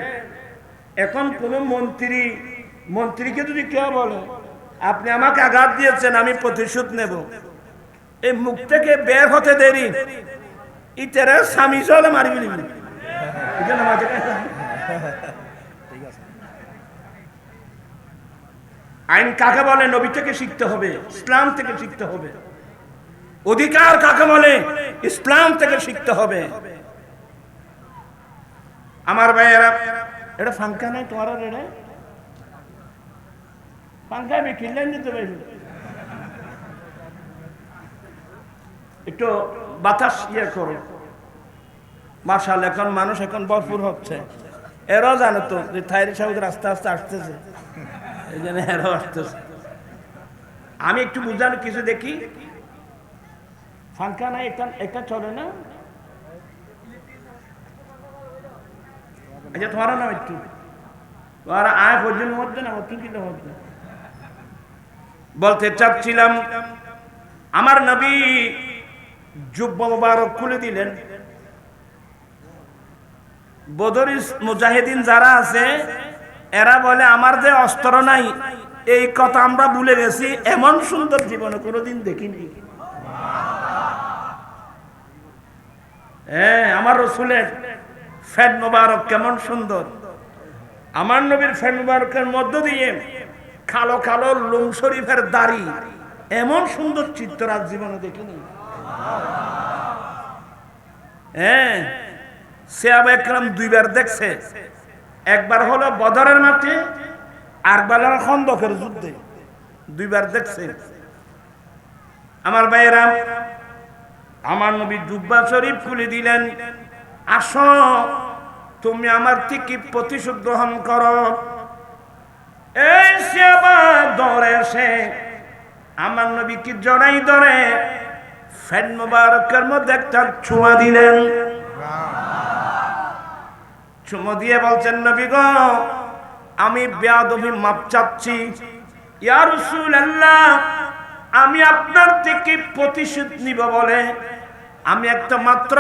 Speaker 1: এখন কোন মন্ত্রীকে যদি কেউ বলে আপনি আমাকে আঘাত দিয়েছেন, আমি প্রতিশোধ নেব, এই মুখ থেকে বের হতে দেরি ইতারা স্বামী চলে মারবি নিবি। আইন কাকে বলে? নবী থেকে শিখতে হবে, ইসলাম থেকে শিখতে হবে। অধিকার কাকে বলে? ইসলাম থেকে শিখতে হবে। আমার ভাইয়েরা, এটা ফাঙ্কা নাই তোমার, এটা ফাঙ্কা আমি কিনলেন দিতে পারি, একটু বাতাস ইয়ে করো। মাশাআল্লাহ, এখন মানুষ এখন ভরপুর হচ্ছে। এরাও জানো তো যে থাইরি সাহেব আস্তে আস্তে আসতেছে, এই জন্য এরাও আসতেছে। আমি একটু বুঝানো কিছু দেখি, ফাঙ্কা নাই, এটা চলে না। আচ্ছা তোমার নাম একটু তোমার আয় পর্যন্ত মধ্যে না, অর্থ কিলো মধ্যে বলতে চাচ্ছিলাম, আমার নবী জুব্বা মুবারক খুলে দিলেন। বদরি মুজাহিদিন যারা আছে এরা বলে আমার যে অস্ত্র নাই, এই কথা আমরা ভুলে গেছি, এমন সুন্দর জীবনে কোনোদিন দেখিনি। হ্যাঁ, আমার রসুলের ফেন মুবারক কেমন সুন্দর, আমার নবীর ফেন মুবারকের মধ্য দিয়ে কালো কালো লুম শরীফের দাড়ি, এমন সুন্দর চিত্র আজ জীবনে দেখিনি। হ্যাঁ, সাহাবা একরাম দুইবার দেখছে, একবার হলো বদরের মাঠে, আরেকবার হলো খন্দকের যুদ্ধে, দুইবার দেখছে। আমার ভাইয়েরা, আমার নবী জুব্বা শরীফ খুলে দিলেন, আসো তুমি আমার থেকে প্রতিশোধ গ্রহণ করো। এই সাহাবা দৌড়ে এসে আমার নবীকে জড়াই ধরে ফেন মুবারকের মধ্যে একটা চুমা দিলেন। চুমো দিয়ে বলছেন, নবী গো, আমি বেয়াদবি মাপ চাচ্ছি। ইয়া রাসূলুল্লাহ, আমি আপনার থেকে প্রতিশোধ নিব বলে আমি একটা মাত্র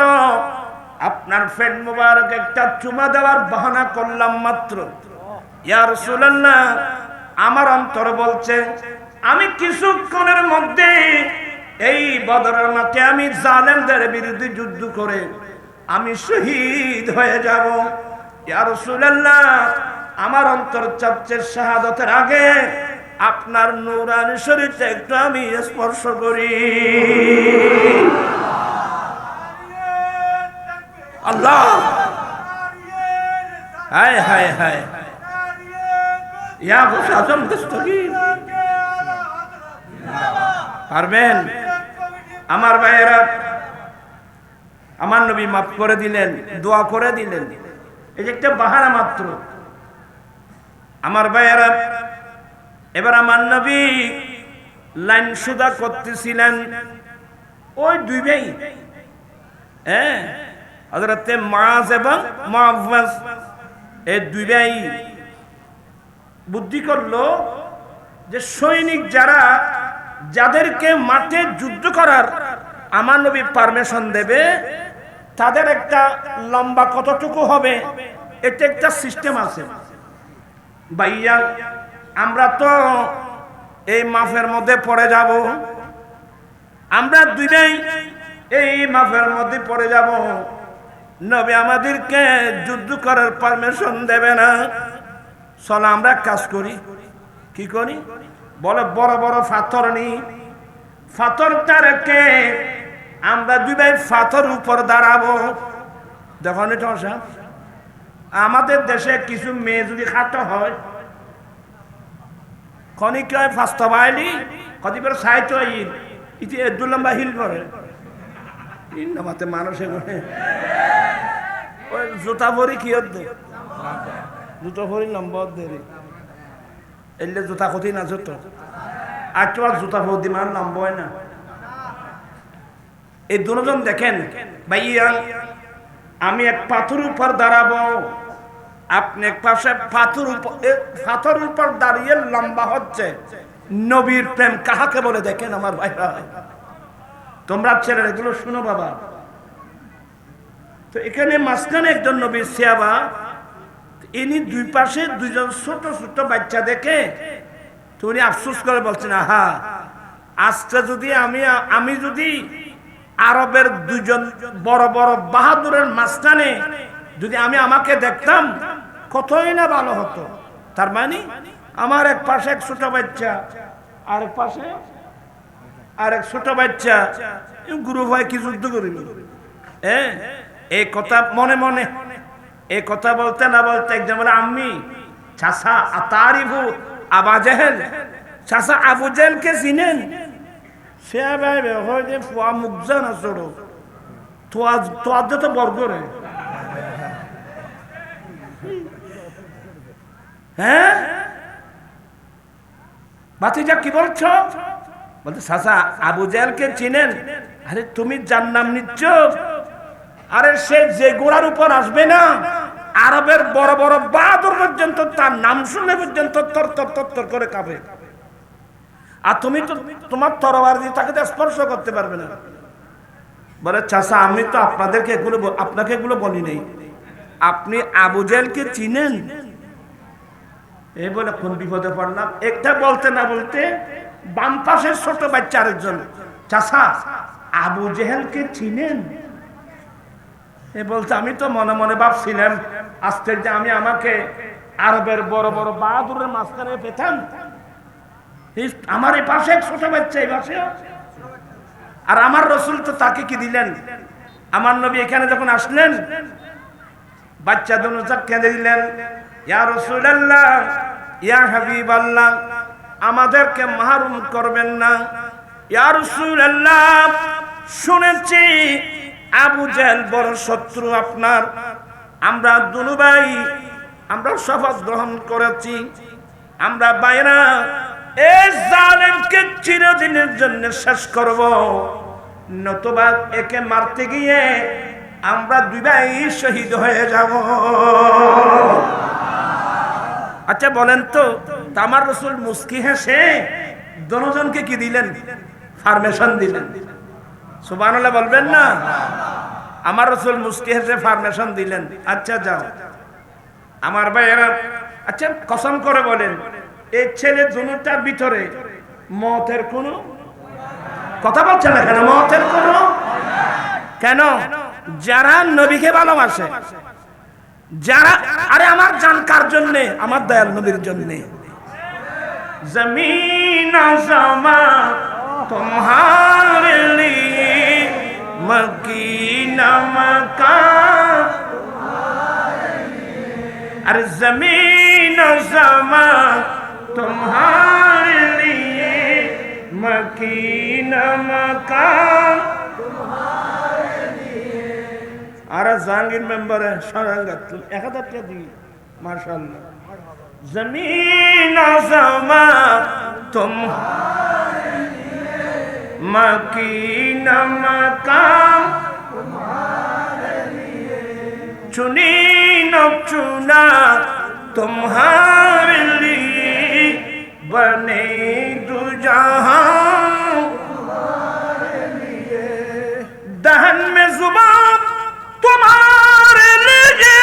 Speaker 1: আপনার ফেন মুবারক একটা চুমা দেওয়ার বাহানা করলাম মাত্র। ইয়া রাসূলুল্লাহ, আমার অন্তর বলছে আমি কিছুক্ষণের মধ্যে এই বদরের মাঠে আমি জালেমদের বিরুদ্ধে যুদ্ধ করে আমি শহীদ হয়ে যাব। ইয়া রাসূলুল্লাহ, আমার অন্তর চাচ্ছে শাহাদাতের আগে আপনার নূরানি শরীরটা একটু আমি স্পর্শ করি। আল্লাহ, হায় হায় হায়, ইয়া গৌস আজম দস্তগীর, পারবেন? আমার ভাইয়েরা, আমার নবী মাফ করে দিলেন, দোয়া করে দিলেন, এই যে একটা বাহানা মাত্র। আমার ভাইয়েরা, এবার আমার নবী লাইন সুদা করতেছিলেন, ওই দুই ভাই, হ্যাঁ, হযরত মুআয এবং মুআওয়াজ, এই দুই ভাই বুদ্ধি করলো যে সৈনিক যারা, যাদেরকে মাঠে যুদ্ধ করার আমার নবী পারমিশন দেবে, তাদের একটা লম্বা কতটুকু হবে এটা একটা সিস্টেম আছে। ভাইয়া, আমরা তো এই মাফের মধ্যে পড়ে যাব, আমরা দুই ভাই এই মাফের মধ্যে পড়ে যাব, নবী আমাদেরকে যুদ্ধ করার পারমিশন দেবে না। চলো আমরা কাজ করি। কি করি? বলে বড় বড় পাথর নি, পাথরটা রেখে আমরা দুই ভাই পাথর উপর দাঁড়াবো। দেখুন, এটা আমাদের দেশে কিছু মেয়ে যদি খাটো হয়, খনিক ফাস্তা বাইলি কদিবার সাইট ইতি দু লম্বা হিল করে ইন্নামাতে মানুষে করে ওই জুতা ভরি কি হত জুতা ভরি লম্বা দেরি এলে জুতা কতি না যত আর তো আর জুতা ভরি মান লম্বা হয় না। এই দুজন দেখেন ভাইয়া, আমি এক পাথর উপর দাঁড়াবো, আপনি এক পাশে পাথর উপর দাঁড়িয়ে লম্বা হচ্ছে। নবীর প্রেম কাহাকে বলে দেখেন আমার ভাইরা, তোমরা ছেলেরা এগুলো শুনো বাবা। তো এখানে মাঝখানে একজন নবীর সাহাবা, ইনি দুই পাশে দুইজন ছোট ছোট বাচ্চা দেখে তো উনি আফসোস করে বলছেন, আহা, আজকে যদি আমি যদি আরবের দুইজন বড় বড় বাহাদুরের মাঝখানে যদি আমাকে দেখতাম কতই না ভালো হতো। তার মানে আমার এক পাশে এক ছোট বাচ্চা, আরেক পাশে আরেক ছোট বাচ্চা, গুরু ভাই কি যুদ্ধ করিল। হ্যাঁ, এই কথা মনে মনে এই কথা বলতে না বলতে একজন বলে, আম্মি চাচা আতারিফু আবা জেহেল, চাচা আবু জেহেলকে চিনেন? সে ভাই হয় যে ফুয়া মুখজা না চড়ো তোয়ার যত বর্গরে। হ্যাঁ, বাতিজা কি বলছো? বলতে চাচা আবু জেহেলকে চিনেন? আরে তুমি যার নাম নিচ্ছ, আরে সে যে গোড়ার উপর আসবে না, আরবের বড় বড় বাহাদুর পর্যন্ত তার নাম শুনে পর্যন্ত তর তর তর তর করে কাঁপে। আর তুমি তো তোমার তরবারি দিয়ে তাকে তো স্পর্শ করতে পারবে না। বলে চাচা আমি তো আপনাকে এগুলো বলি নাই, আপনি আবু জেহেলকে চিনেন? এই বলে কোন বিপদে পড়লাম। একটা বলতে না বলতে বাম পাশের ছোট বাচ্চা আরেকজন, চাচা আবু জেহেলকে চিনেন? এ বলতে আমি তো মনে মনে ভাবছিলাম আজকে যে আমি আমাকে আরবের বড় বড় বাহাদুরের মাঝখানে পেতাম, আমার এই পাশে এক ছোট বাচ্চা এই পাশে, আর আমার রসুল তো তাকে কি দিলেন? আমার নবী এখানে যখন আসলেন বাচ্চা দুটো কেঁদে দিলেন, ইয়া রাসূলুল্লাহ ইয়া হাবিবাল্লাহ আমাদেরকে মাহরুম করবেন না। ইয়া রাসূলুল্লাহ শুনেছি আবু জেহেল বড় শত্রু আপনার, আমরা দুনু ভাই আমরা শপথ গ্রহণ করেছি, আমরা বাইরা এই জালেমকে চিরদিনের জন্য শেষ করব, নতুবা একে মারতে গিয়ে আমরা দুই ভাই শহীদ হয়ে যাব। আচ্ছা বলেন তো আমার রাসূল মুস্কি হেসে দুজনকে কি দিলেন? ফার্মেশন দিলেন। সুবহানাল্লাহ বলবেন না? আমার রাসূল মুস্কি হেসে ফার্মেশন দিলেন। আচ্ছা যাও আমার ভাইয়েরা, আচ্ছা কসম করে বলেন এই ছেলে দুটার ভিতরে মতের কোনো কথা বলছে না কেন? মতের কোনো কেন? যারা নবীকে ভালোবাসে, যারা আরে আমার জান কার জন্য? আমার দয়াল নবীর জন্য। জমিন আসমা তোমারে লিয়ে মকিনা মাকান, अरे जमीन और समा तुम्हारे लिए मकीन मकान तुम्हारे लिए। अरे जांगिर मेंबर है शांगत तुम एक आधा दी माशाल्लाह। जमीन और समा तुम्हारे लिए मकीन मकान तुम्हारे लिए। चुनी चुना तुम्हारे लिए बने दो जहां तुम्हारे लिए। दहन में जुबान तुम्हारे लिए,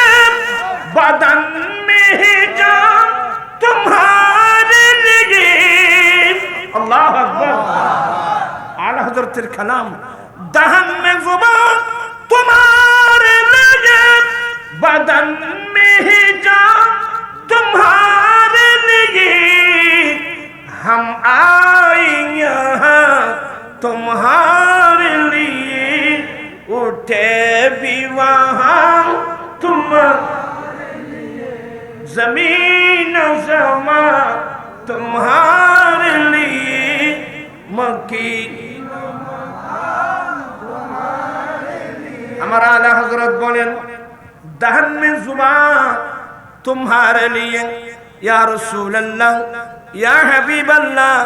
Speaker 1: बदन में ही जान तुम्हारे लिए। अल्लाह अकबर। आला हज़रत कलाम। दहन में जुबान तुम्हारे लिए, बदन में ही जान तुम्हारे लिए। हम आए यहाँ तुम्हारे लिए, उठे भी वहाँ तुम्हारे लिए। जमीन समा तुम्हारे लिए, मक्की हमारा आला हजरत बोलें दहन में जुबान तुम्हारे लिए। या रसूल अल्लाह या हबीब अल्लाह,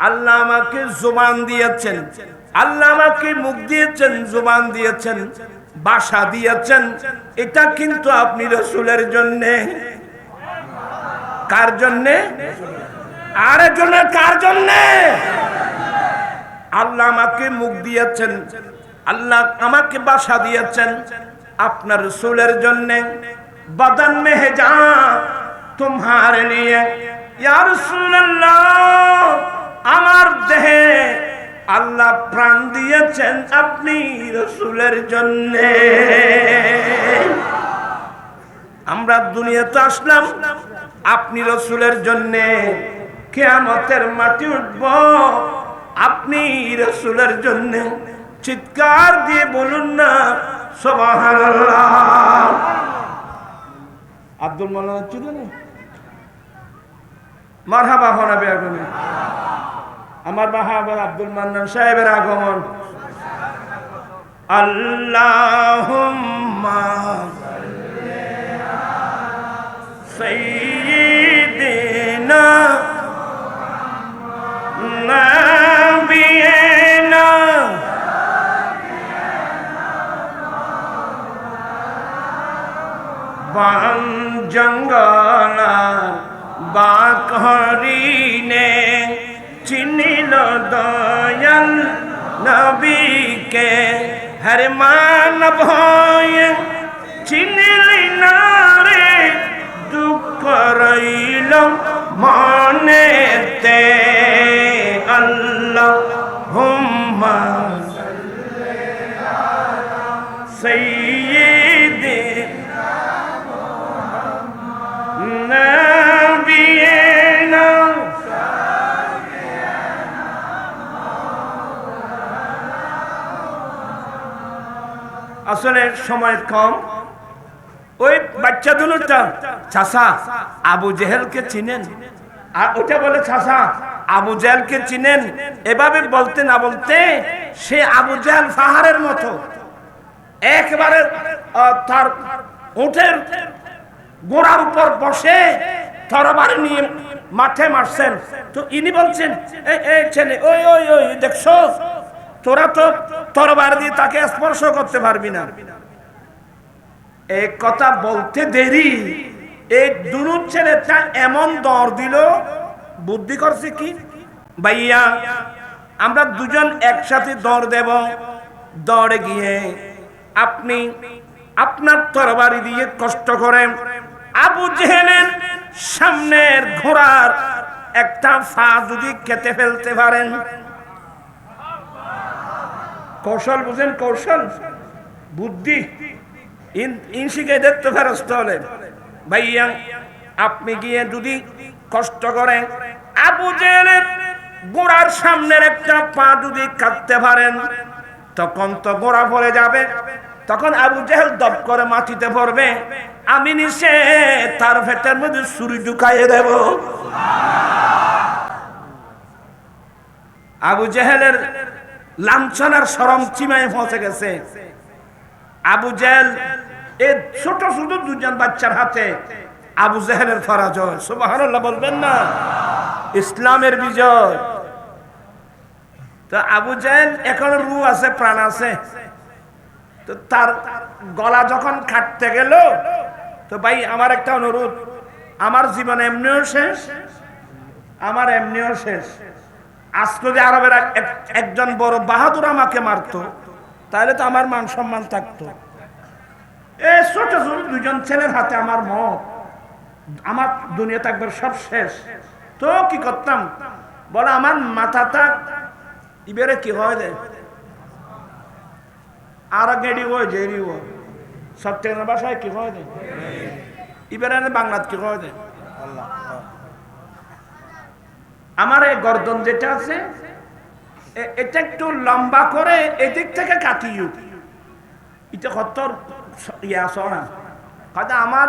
Speaker 1: আল্লাহ আমাকে জুবান দিয়েছেন, আল্লাহ আমাকে মুখ দিয়েছেন, জুবান দিয়েছেন, ভাষা দিয়েছেন, এটা কিন্তু আপনি রাসূলের জন্য। কার জন্য? আরেকজনের কার জন্য? আল্লাহ আমাকে মুখ দিয়েছেন, আল্লাহ আমাকে ভাষা দিয়েছেন আপনার রাসূলের জন্য। বদন মে হে জান তোমারে লিয়ে। ইয়া রাসূলুল্লাহ আমার দেহে আল্লাহ প্রাণ দিয়েছেন আপনি রাসূলের জন্য। আমরা দুনিয়াতে আসলাম আপনি রাসূলের জন্য, কিয়ামতের মাটি উঠব আপনি রাসূলের জন্য। চিৎকার দিয়ে বলুন না সুবহানাল্লাহ। আব্দুল মান্নান চিনেন? মারহাবা হনাবে আগুনে আমার বাহাবা আব্দুল মান্নান সাহেবের আগমন। আল্লাহুম্মা সাল্লি আলা সাইয়্যিদিনা নাবিয়িনা বান জঙ্গলা বাক হরিণে চিনি পাইল দয়াল নবীকে, হর মানব হয়ে চিনলি না রে, দুঃখ রইল মনেতে। আল্লাহুম্মা সাইয়্যিদিনা নাবিয়িনা। আসলে সময় কম। ওই বাচ্চা দুটা চাচা আবু জেহেলকে চিনেন, আর ওটা বলে চাচা আবু জেহেলকে চিনেন। এভাবে বলতে না বলতে সে আবু জেহেল পাহাড়ের মতো একবারে তার উটের গোড়ার উপর বসে তরবারি নিয়ে মাঠে মারছেন। তো ইনি বলছেন, এই ছেলে, ওই ওই ওই দেখছো, তোরা তো তরবারি দিয়ে তাকে স্পর্শ করতে পারবি না। এই কথা বলতে দেরি এই দুনুর ছেলেটা এমন দর দিল, বুদ্ধি করছে কি, ভাইয়া আমরা দুজন একসাথে দর দেব, দৌড়ে গিয়ে আপনি আপনার তরবারি দিয়ে কষ্ট করে আবু জেহেলের সামনের ঘোড়ার একটা ফা যদি কেটে ফেলতে পারেন। কৌশল বুঝেন, কৌশল বুদ্ধি ইনশিকে দেখতে ফেরস্ত হলেন। ভাইয়া আপনি গিয়ে যদি কষ্ট করেন আবু জেহেলের গোড়ার সামনের একটা পা যদি কাটতে পারেন, তখন তো গোড়া পড়ে যাবে, তখন আবু জেহেল দপ করে মাটিতে পড়বে, আমি নিচে তার পেটের মধ্যে ছুরি ঢুকাইয়ে দেব। আবু জেহেলের লাঞ্ছনার শরম সীমায় পৌঁছে গেছে। আবু জেহেল এই ছোট ছোট দুজন বাচ্চার হাতে আবু জেহেলের পরাজয়। সুবহানাল্লাহ বলবেন না? ইসলামের বিজয়। তো আবু জেহেল এখন রূহ আছে, প্রাণ আছে, তো তার গলা যখন কাটতে গেল, তো ভাই আমার একটা অনুরোধ, আমার জীবন এমনিও শেষ, আমার এমনিও শেষ। আজকে যদি আরবের একজন বড় বাহাদুর আমাকে মারতো, তাহলে তো আমার মান সম্মান থাকতো। এই ছোট ছোট দুজন ছেলের হাতে আমার মত, আমার দুনিয়া থাকবে সব শেষ। তো কি করতাম বলে, আমার মাথাটা ইবেরে কি হয় দে, আর গেড়ি হয় জেরি হয়, সব থেকে বাসায় কি হয় দে, ইবেরে বাংলাত কি হয় দে। আমার এই গর্দন যেটা আছে এটা একটু লম্বা করে এদিক থেকে কাটিও, এটা কত ইয়া সরা হয়তো আমার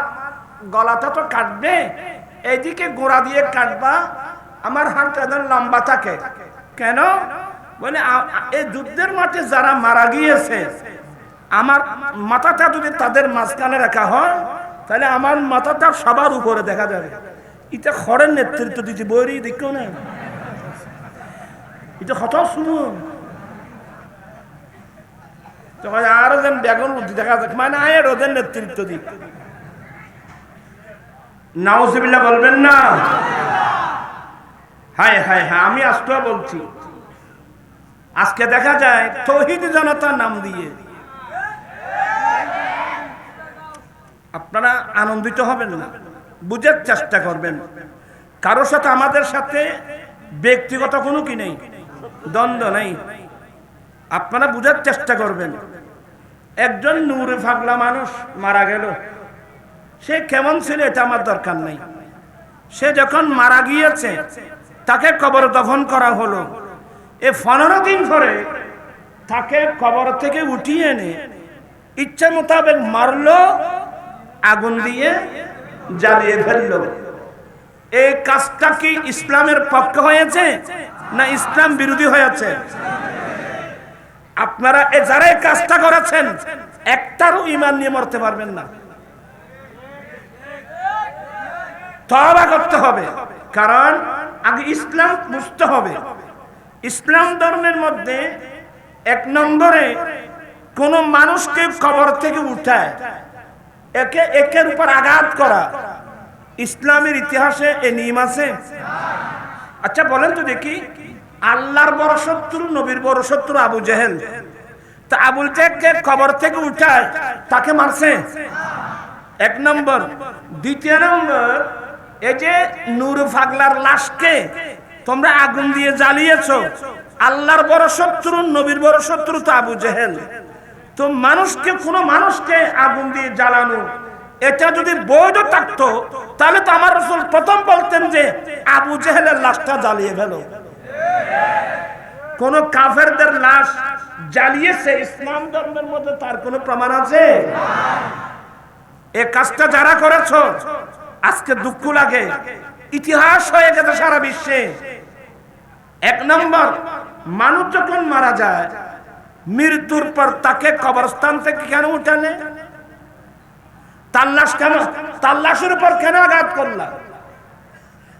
Speaker 1: গলাটা তো কাটবে, এইদিকে গোড়া দিয়ে কাটবা, আমার হাতটা যেন লম্বা থাকে। কেন বলে, এই যুদ্ধের মাঠে যারা মারা গিয়েছে, আমার মাথাটা যদি তাদের মাঝখানে রাখা হয়, তাহলে আমার মাথাটা সবার উপরে দেখা যাবে। এটা খড়ের নেতৃত্ব দিতে বইরি দেখো না, এটা কত শুনুন। আরো যেন বেগুন বুদ্ধি দেখা যাক, মানে আয়ের ওদের নেতৃত্ব দিক। নাউজুবিল্লাহ বলবেন না? হায় হায় হায়, আমি আজকে বলছি, আজকে দেখা যায় তৌহিদ জনতার নাম দিয়ে আপনারা আনন্দিত হবেন না, বুঝার চেষ্টা করবেন। কারোর সাথে আমাদের সাথে ব্যক্তিগত কোনো কি নেই, দ্বন্দ্ব নেই, আপনারা বুঝার চেষ্টা করবেন। একজন নূরে পাগলা মানুষ মারা গেল, সে কেমন ছিল এটা আমার দরকার নাই। সে যখন মারা গিয়েছে, তাকে কবর দফন করা হলো, এ 15 দিন পরে তাকে কবর থেকে উঠিয়ে এনে ইচ্ছা মোতাবেক মারলো, আগুন দিয়ে জ্বালিয়ে ফেললো। এই কাজটা কি ইসলামের পক্ষে হয়েছে না ইসলাম বিরোধী হয়েছে? আপনারা যারা এই কাজটা করেছেন, একটারও ঈমান নিয়ে মরতে পারবেন না। তওবা করতে হবে, কারণ আগে ইসলাম বুঝতে হবে। ইসলাম ধর্মের মধ্যে 1 নম্বরে কোন মানুষকে কবর থেকে উঠায় একের উপর আঘাত করা ইসলামের ইতিহাসে এ নিয়ম আছে? আচ্ছা বলেন তো দেখি, আল্লাহর বড় শত্রু, নবীর বড় শত্রু আবু জেহেল। তা আবুল জেহেলকে কবর থেকে উঠায় তাকে মারছে, এক নম্বর। দ্বিতীয় নম্বর, এই যে নূর ফাগলার লাশকে তোমরা আগুন দিয়ে জ্বালিয়েছো, আল্লাহর বড় শত্রু, নবীর বড় শত্রু তো আবু জেহেল। তো মানুষকে, কোনো মানুষকে আগুন দিয়ে জ্বালানো, এটা যদি বৈধ থাকতো তাহলে তো আমার রাসূল প্রথম বলতেন যে আবু জেহেলের লাশটা জ্বালিয়ে ফেলো। কোন কাফেরদের লাশ জ্বালিয়েছে ইসলাম ধর্মের মধ্যে তার কোনো প্রমাণ আছে? এই কাজটা যারা করেছো আজকে দুঃখ লাগে, ইতিহাস হয়ে গেছে সারা বিশ্বে। এক নম্বর, মানুষ যখন মারা যায় মৃত্যুর পর তাকে কবরস্থান থেকে কেন উঠানে? তার লাশ কেন, তার লাশের উপর কেন আঘাত করলাম?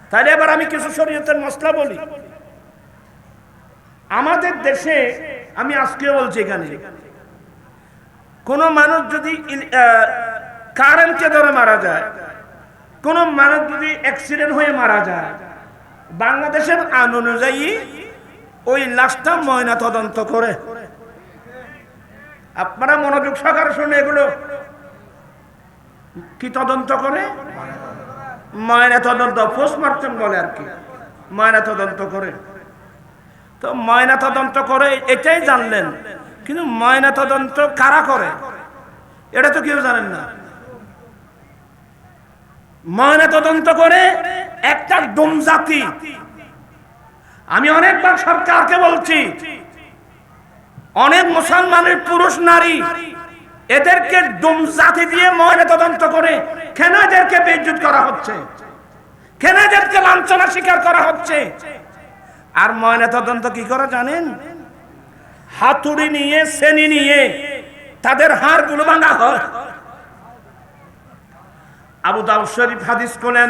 Speaker 1: তাহলে এবার আমি কিছু শরীয়তের মসলা বলি। আমাদের দেশে, আমি আজকে বলছি, এখানে কোন মানুষ যদি কারেন্টে ধরে মারা যায়, কোন মানুষ যদি অ্যাক্সিডেন্ট হয়ে মারা যায়, বাংলাদেশের আইন অনুযায়ী ওই লাশটা ময়না তদন্ত করে। আপনারা মনোযোগ সহকারে শুনে, এগুলো কি তদন্ত করে? ময়না তদন্ত, পোস্টমর্টম বলে আর কি, ময়না তদন্ত করে। তো ময়না তদন্ত করে এটাই জানলেন, কিন্তু ময়না তদন্ত কারা করে এটা তো কেউ জানেন না। ময়না তদন্ত করে একটা ডোম জাতি। আমি অনেকবার সরকারকে বলছি, অনেক মুসলমানের পুরুষ নারী এদেরকে ডোম জাতি দিয়ে ময়না তদন্ত করে। কেন এদেরকে বেইজ্জত করা হচ্ছে? কেন এদেরকে লাঞ্ছনা স্বীকার করা হচ্ছে? আর ময়না তদন্ত কি করে জানেন? হাতুড়ি নিয়ে, সেনি নিয়ে তাদের হাড়গুলো ভাঙা হয়। আবু দাউদ শরীফ হাদিস করেন,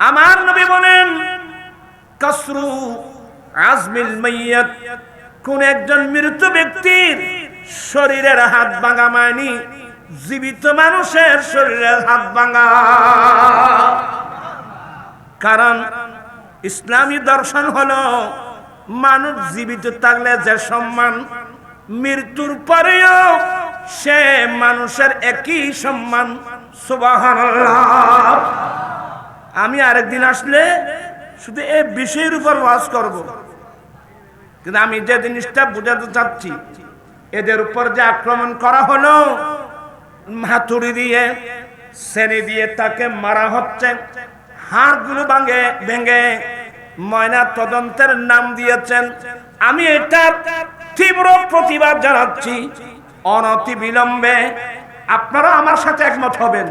Speaker 1: আমার নবী বলেন, কাসরু আজমিল মাইয়াত, কোন একজন মৃত ব্যক্তির শরীরের হাত ভাঙা মানি জীবিত মানুষের শরীরের হাত ভাঙা। কারণ ইসলামী দর্শন হলো মানুষ জীবিত থাকলে যে সম্মান, মৃত্যুর পরেও সে মানুষের একই সম্মান। সুবহানাল্লাহ। আমি আরেকদিন আসলে শুধু এই বিষয়ের উপর ওয়াজ করব, কিন্তু আমি যে জিনিসটা বোঝাতে চাচ্ছি, এদের উপর যে আক্রমণ করা হলো, হাতুড়ি দিয়ে, সেনি দিয়ে তাকে মারা হচ্ছে, হাড়গুলো ভেঙে ময়না তদন্তের নাম দিয়েছেন। আমি এটার তীব্র প্রতিবাদ জানাচ্ছি। অনতি বিলম্বে আপনারা আমার সাথে একমত হবেন,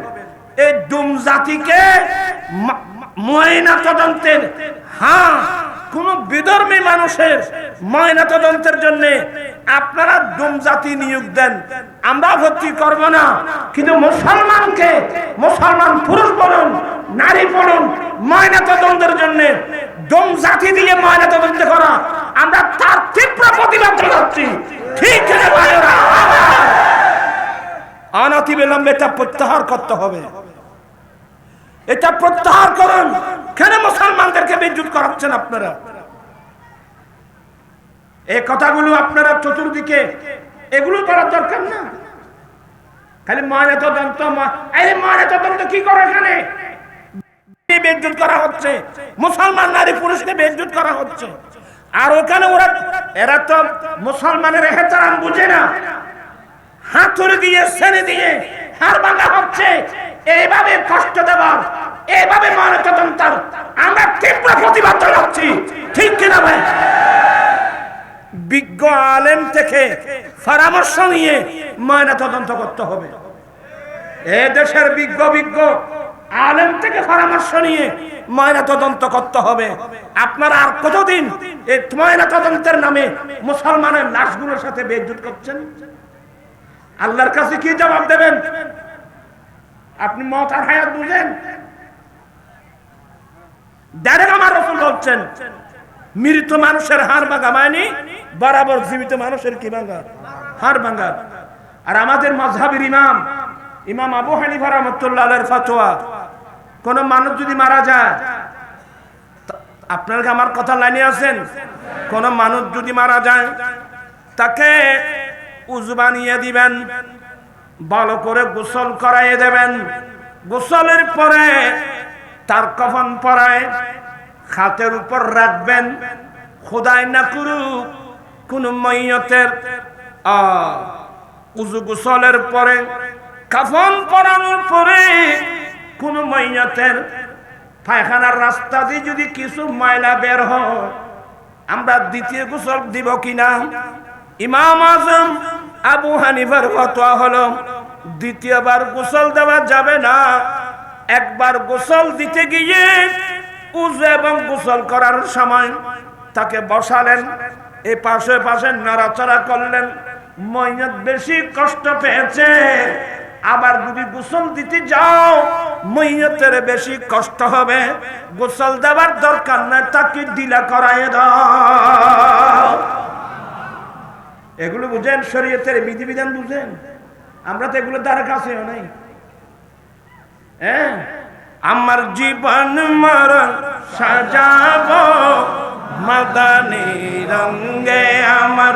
Speaker 1: এই ডুম জাতিকে ময়না তদন্তের, কোন বিধর্মী মানুষের ময়না তদন্তের জন্য আপনারা ডুম জাতি নিয়োগ দেন, আমরা ভর্তি করব না। কিন্তু মুসলমানকে, মুসলমান পুরুষ বলুন নারী বলুন, ময়না তদন্তের জন্য ডুম জাতি দিয়ে ময়না তদন্ত করা, আমরা তার তীব্র প্রতিবাদ জানাচ্ছি। ঠিক আছে ভাইরা, অনতি বিলম্বে এটা প্রত্যাহার করতে হবে। এটা প্রত্যাহার করুন। কেন মুসলমানদেরকে বেইজ্জত করাচ্ছেন আপনারা? এই কথাগুলো আপনারা চতুর্দিকে এগুলো করার দরকার না। খালি ময়না তদন্ত, ময়না তদন্ত কি করে? এখানে বেইজ্জত করা হচ্ছে, মুসলমান নারী পুরুষকে বেইজ্জত করা হচ্ছে। আর ওখানে এরা তো মুসলমানের এহতেরাম বুঝে না, হাতুড়ি দিয়ে, সেনি দিয়ে হাড় ভাঙা হচ্ছে। এইভাবে কষ্ট দেওয়ার, এইভাবে ময়নাতদন্তের আমরা তীব্র প্রতিবাদ জানাচ্ছি। ঠিক কিনা ভাই? বিজ্ঞ আলেম থেকে পরামর্শ নিয়ে ময়নাতদন্ত করতে হবে। এই দেশের বিজ্ঞ আলেম থেকে পরামর্শ নিয়ে ময়নাতদন্ত করতে হবে। আপনারা আর কতদিন এই ময়নাতদন্তের নামে মুসলমানের লাশগুলোর সাথে বেইজ্জত করছেন? আল্লাহর কাছে কি জবাব দেবেন? আপনি মত আর হায়াত বুঝেন? ডাইরেক্ট আমার রাসূল বলছেন, মৃত মানুষের হাড় ভাঙা মানে বরাবর জীবিত মানুষের কি ভাঙা? হাড় ভাঙা। আর আমাদের মাযহাবের ইমাম আবু হানিফা রাহমাতুল্লাহ আলাইহির ফতোয়া, কোন মানুষ যদি মারা যায় আপনার কি আমার কথা লাইনে আছেন? কোন মানুষ যদি মারা যায় তাকে উযু বানিয়ে দিবেন, ভালো করে গোসল করাইয়ে দেবেন। গোসলের পরে তার কফন পরায় খাটের উপর রাখবেন। খোদাই না করুক কোন মাইয়তের উযু গোসলের পরে কাফন পরানোর পরে কোন মাইয়তের পায়খানার রাস্তা দিয়ে যদি কিছু ময়লা বের হয়, আমরা দ্বিতীয় গোসল দিব কিনা? ইমাম আজম আবু হানিফার ফতোয়া হলো দ্বিতীয়বার গোসল দেওয়া যাবে না। একবার গোসল দিতে গিয়ে উযু এবং গোসল করার সময় তাকে বসালেন, এই পাশে পাশে নাড়াচাড়া করলেন, ময়নাত বেশি কষ্ট পেয়েছে। আবার যদি গোসল দিতে যাও ময়নাতের বেশি কষ্ট হবে, গোসল দেওয়ার দরকার নাই, তাকে ঢিলা করায় দাও। এগুলো বুঝেন, শরীয়তের বিধিবিধান বুঝেন? আমরা তো এগুলো দ্বারা কাছেও নাই। হ্যাঁ, আমার জীবন মরণ সাজাবো মাদানী রঙে, আমার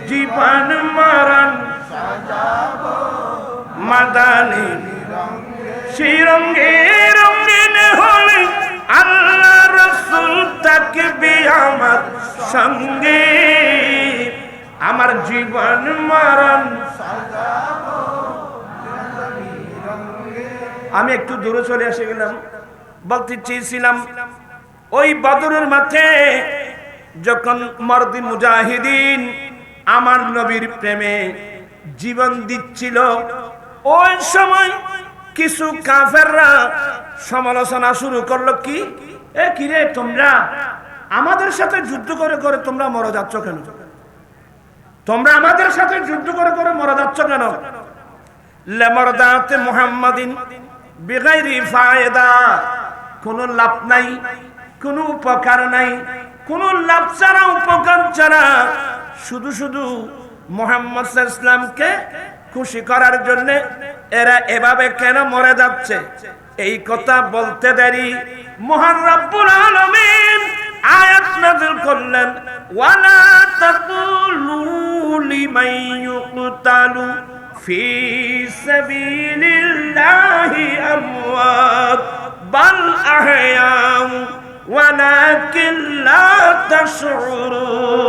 Speaker 1: জীবন মরণ সাজাবো মাদানী সেই রঙে রঙিন হলে আল্লাহ রাসূল থাকবে আমার সঙ্গে। আমার জীবন মরণ সাজাবো মাদানী রঙে। আমি একটু দূরে চলে এসে গেলাম। বলতে চেয়েছিলাম ওই বদরের মাঠে যখন মর্দি মুজাহিদিন আমার নবীর প্রেমে জীবন দিচ্ছিল, ওই সময় কিছু কাফেররা সমালোচনা শুরু করলো, কি কিরে তোমরা আমাদের সাথে যুদ্ধ করে করে তোমরা মরে যাচ্ছ কেন? তোমরা আমাদের সাথে যুদ্ধ করে করে মরে যাচ্ছ কেন? লেমরদাতে মুহাম্মাদিন বিগাইরি ফায়দা, কোনো লাভ নাই, কোনো উপকার নাই, কোনো লাভ ছাড়া উপকার ছাড়া শুধু শুধু মুহাম্মদ সাল্লাল্লাহু আলাইহি ওয়াসাল্লামকে খুশি করার জন্য এরা এভাবে কেন মরে যাচ্ছে? এই কথা বলতে দেরি মহান রব্বুল আলামিন আয়াত নাযিল করলেন, ওয়ালা তাকুলু লিমান ইউকতালু ফি সাবিলিল্লাহি আমওয়াত বাল আহয়াউ ওয়ালাকিন লা তাশউরুন।